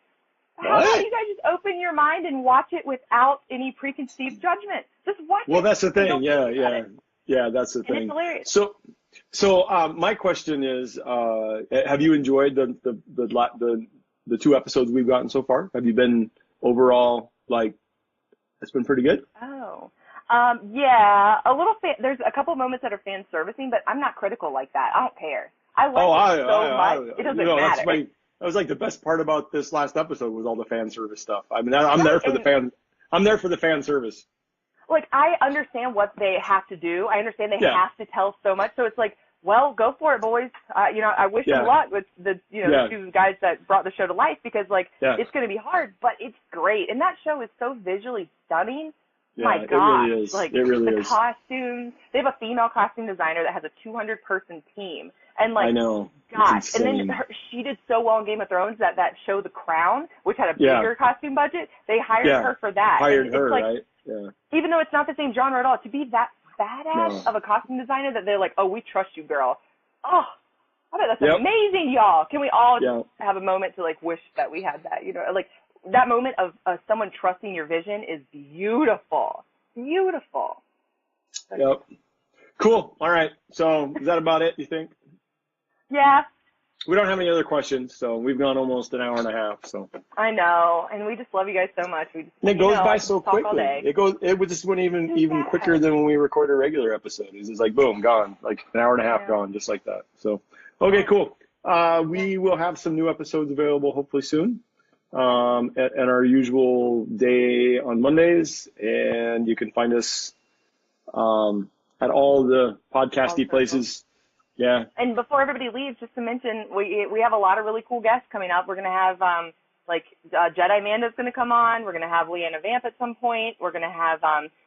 how about you guys just open your mind and watch it without any preconceived judgment? Just watch it. Well, that's the thing. Yeah, that's the thing. And it's hilarious. So my question is, have you enjoyed the 2 episodes we've gotten so far? Have you been overall like it's been pretty good? Oh, Yeah, a little there's a couple moments that are fan servicing, but I'm not critical like that. I don't care. I like it so much. It doesn't matter. That was like the best part about this last episode was all the fan service stuff. I mean, I'm Right, there for the fan. I'm there for the fan service. Like, I understand what they have to do. I understand they Yeah. have to tell so much. So it's like, well, go for it, boys. I wish them luck with the the two guys that brought the show to life, because it's going to be hard, but it's great. And that show is so visually stunning. Yeah, My God, it really is. Like it really the is. costumes. They have a female costume designer that has a 200-person team, and I know. gosh, and then she did so well in Game of Thrones that show, The Crown, which had a bigger costume budget. They hired her for that. Hired her, like, right? Yeah. Even though it's not the same genre at all, to be that badass of a costume designer that they're like, oh, we trust you, girl. Oh, I bet that's amazing, y'all. Can we all have a moment to wish that we had that? That moment of someone trusting your vision is beautiful. Beautiful. Yep. Cool. All right. So is that about it, you think? Yeah. We don't have any other questions, so we've gone almost an hour and a half. So I know, and we just love you guys so much. And it goes by so quickly. It just went even quicker than when we record a regular episode. It's just like boom, gone, like an hour and a half gone, just like that. So okay, cool. We will have some new episodes available hopefully soon. At our usual day on Mondays, and you can find us at all the podcasty places. Yeah. And before everybody leaves, just to mention, we have a lot of really cool guests coming up. We're going to have Jedi Manda's going to come on. We're going to have Leanna Vamp at some point. We're going to have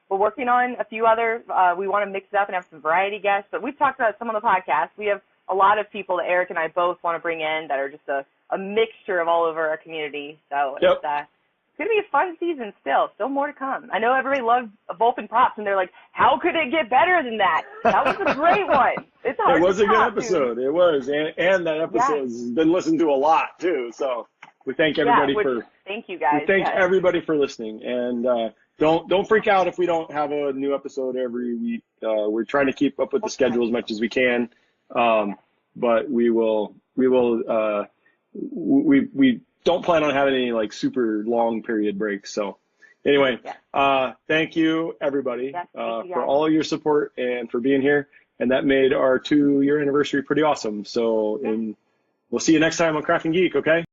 we're working on a few other. We want to mix it up and have some variety guests. But we've talked about some on the podcast. We have a lot of people that Eric and I both want to bring in that are just a mixture of all over our community. So it's going to be a fun season still more to come. I know everybody loves Vulcan Props, and they're like, how could it get better than that? That was a great one. It's hard It was to a good top, episode. Dude. It was. And that episode has been listened to a lot, too. So we thank everybody thank you guys. We thank everybody for listening. And don't freak out if we don't have a new episode every week. We're trying to keep up with the schedule as much as we can. But we don't plan on having any super long period breaks. So anyway, thank you everybody for all of your support and for being here. And that made our 2-year anniversary pretty awesome. So we'll see you next time on Craft and Geek. Okay.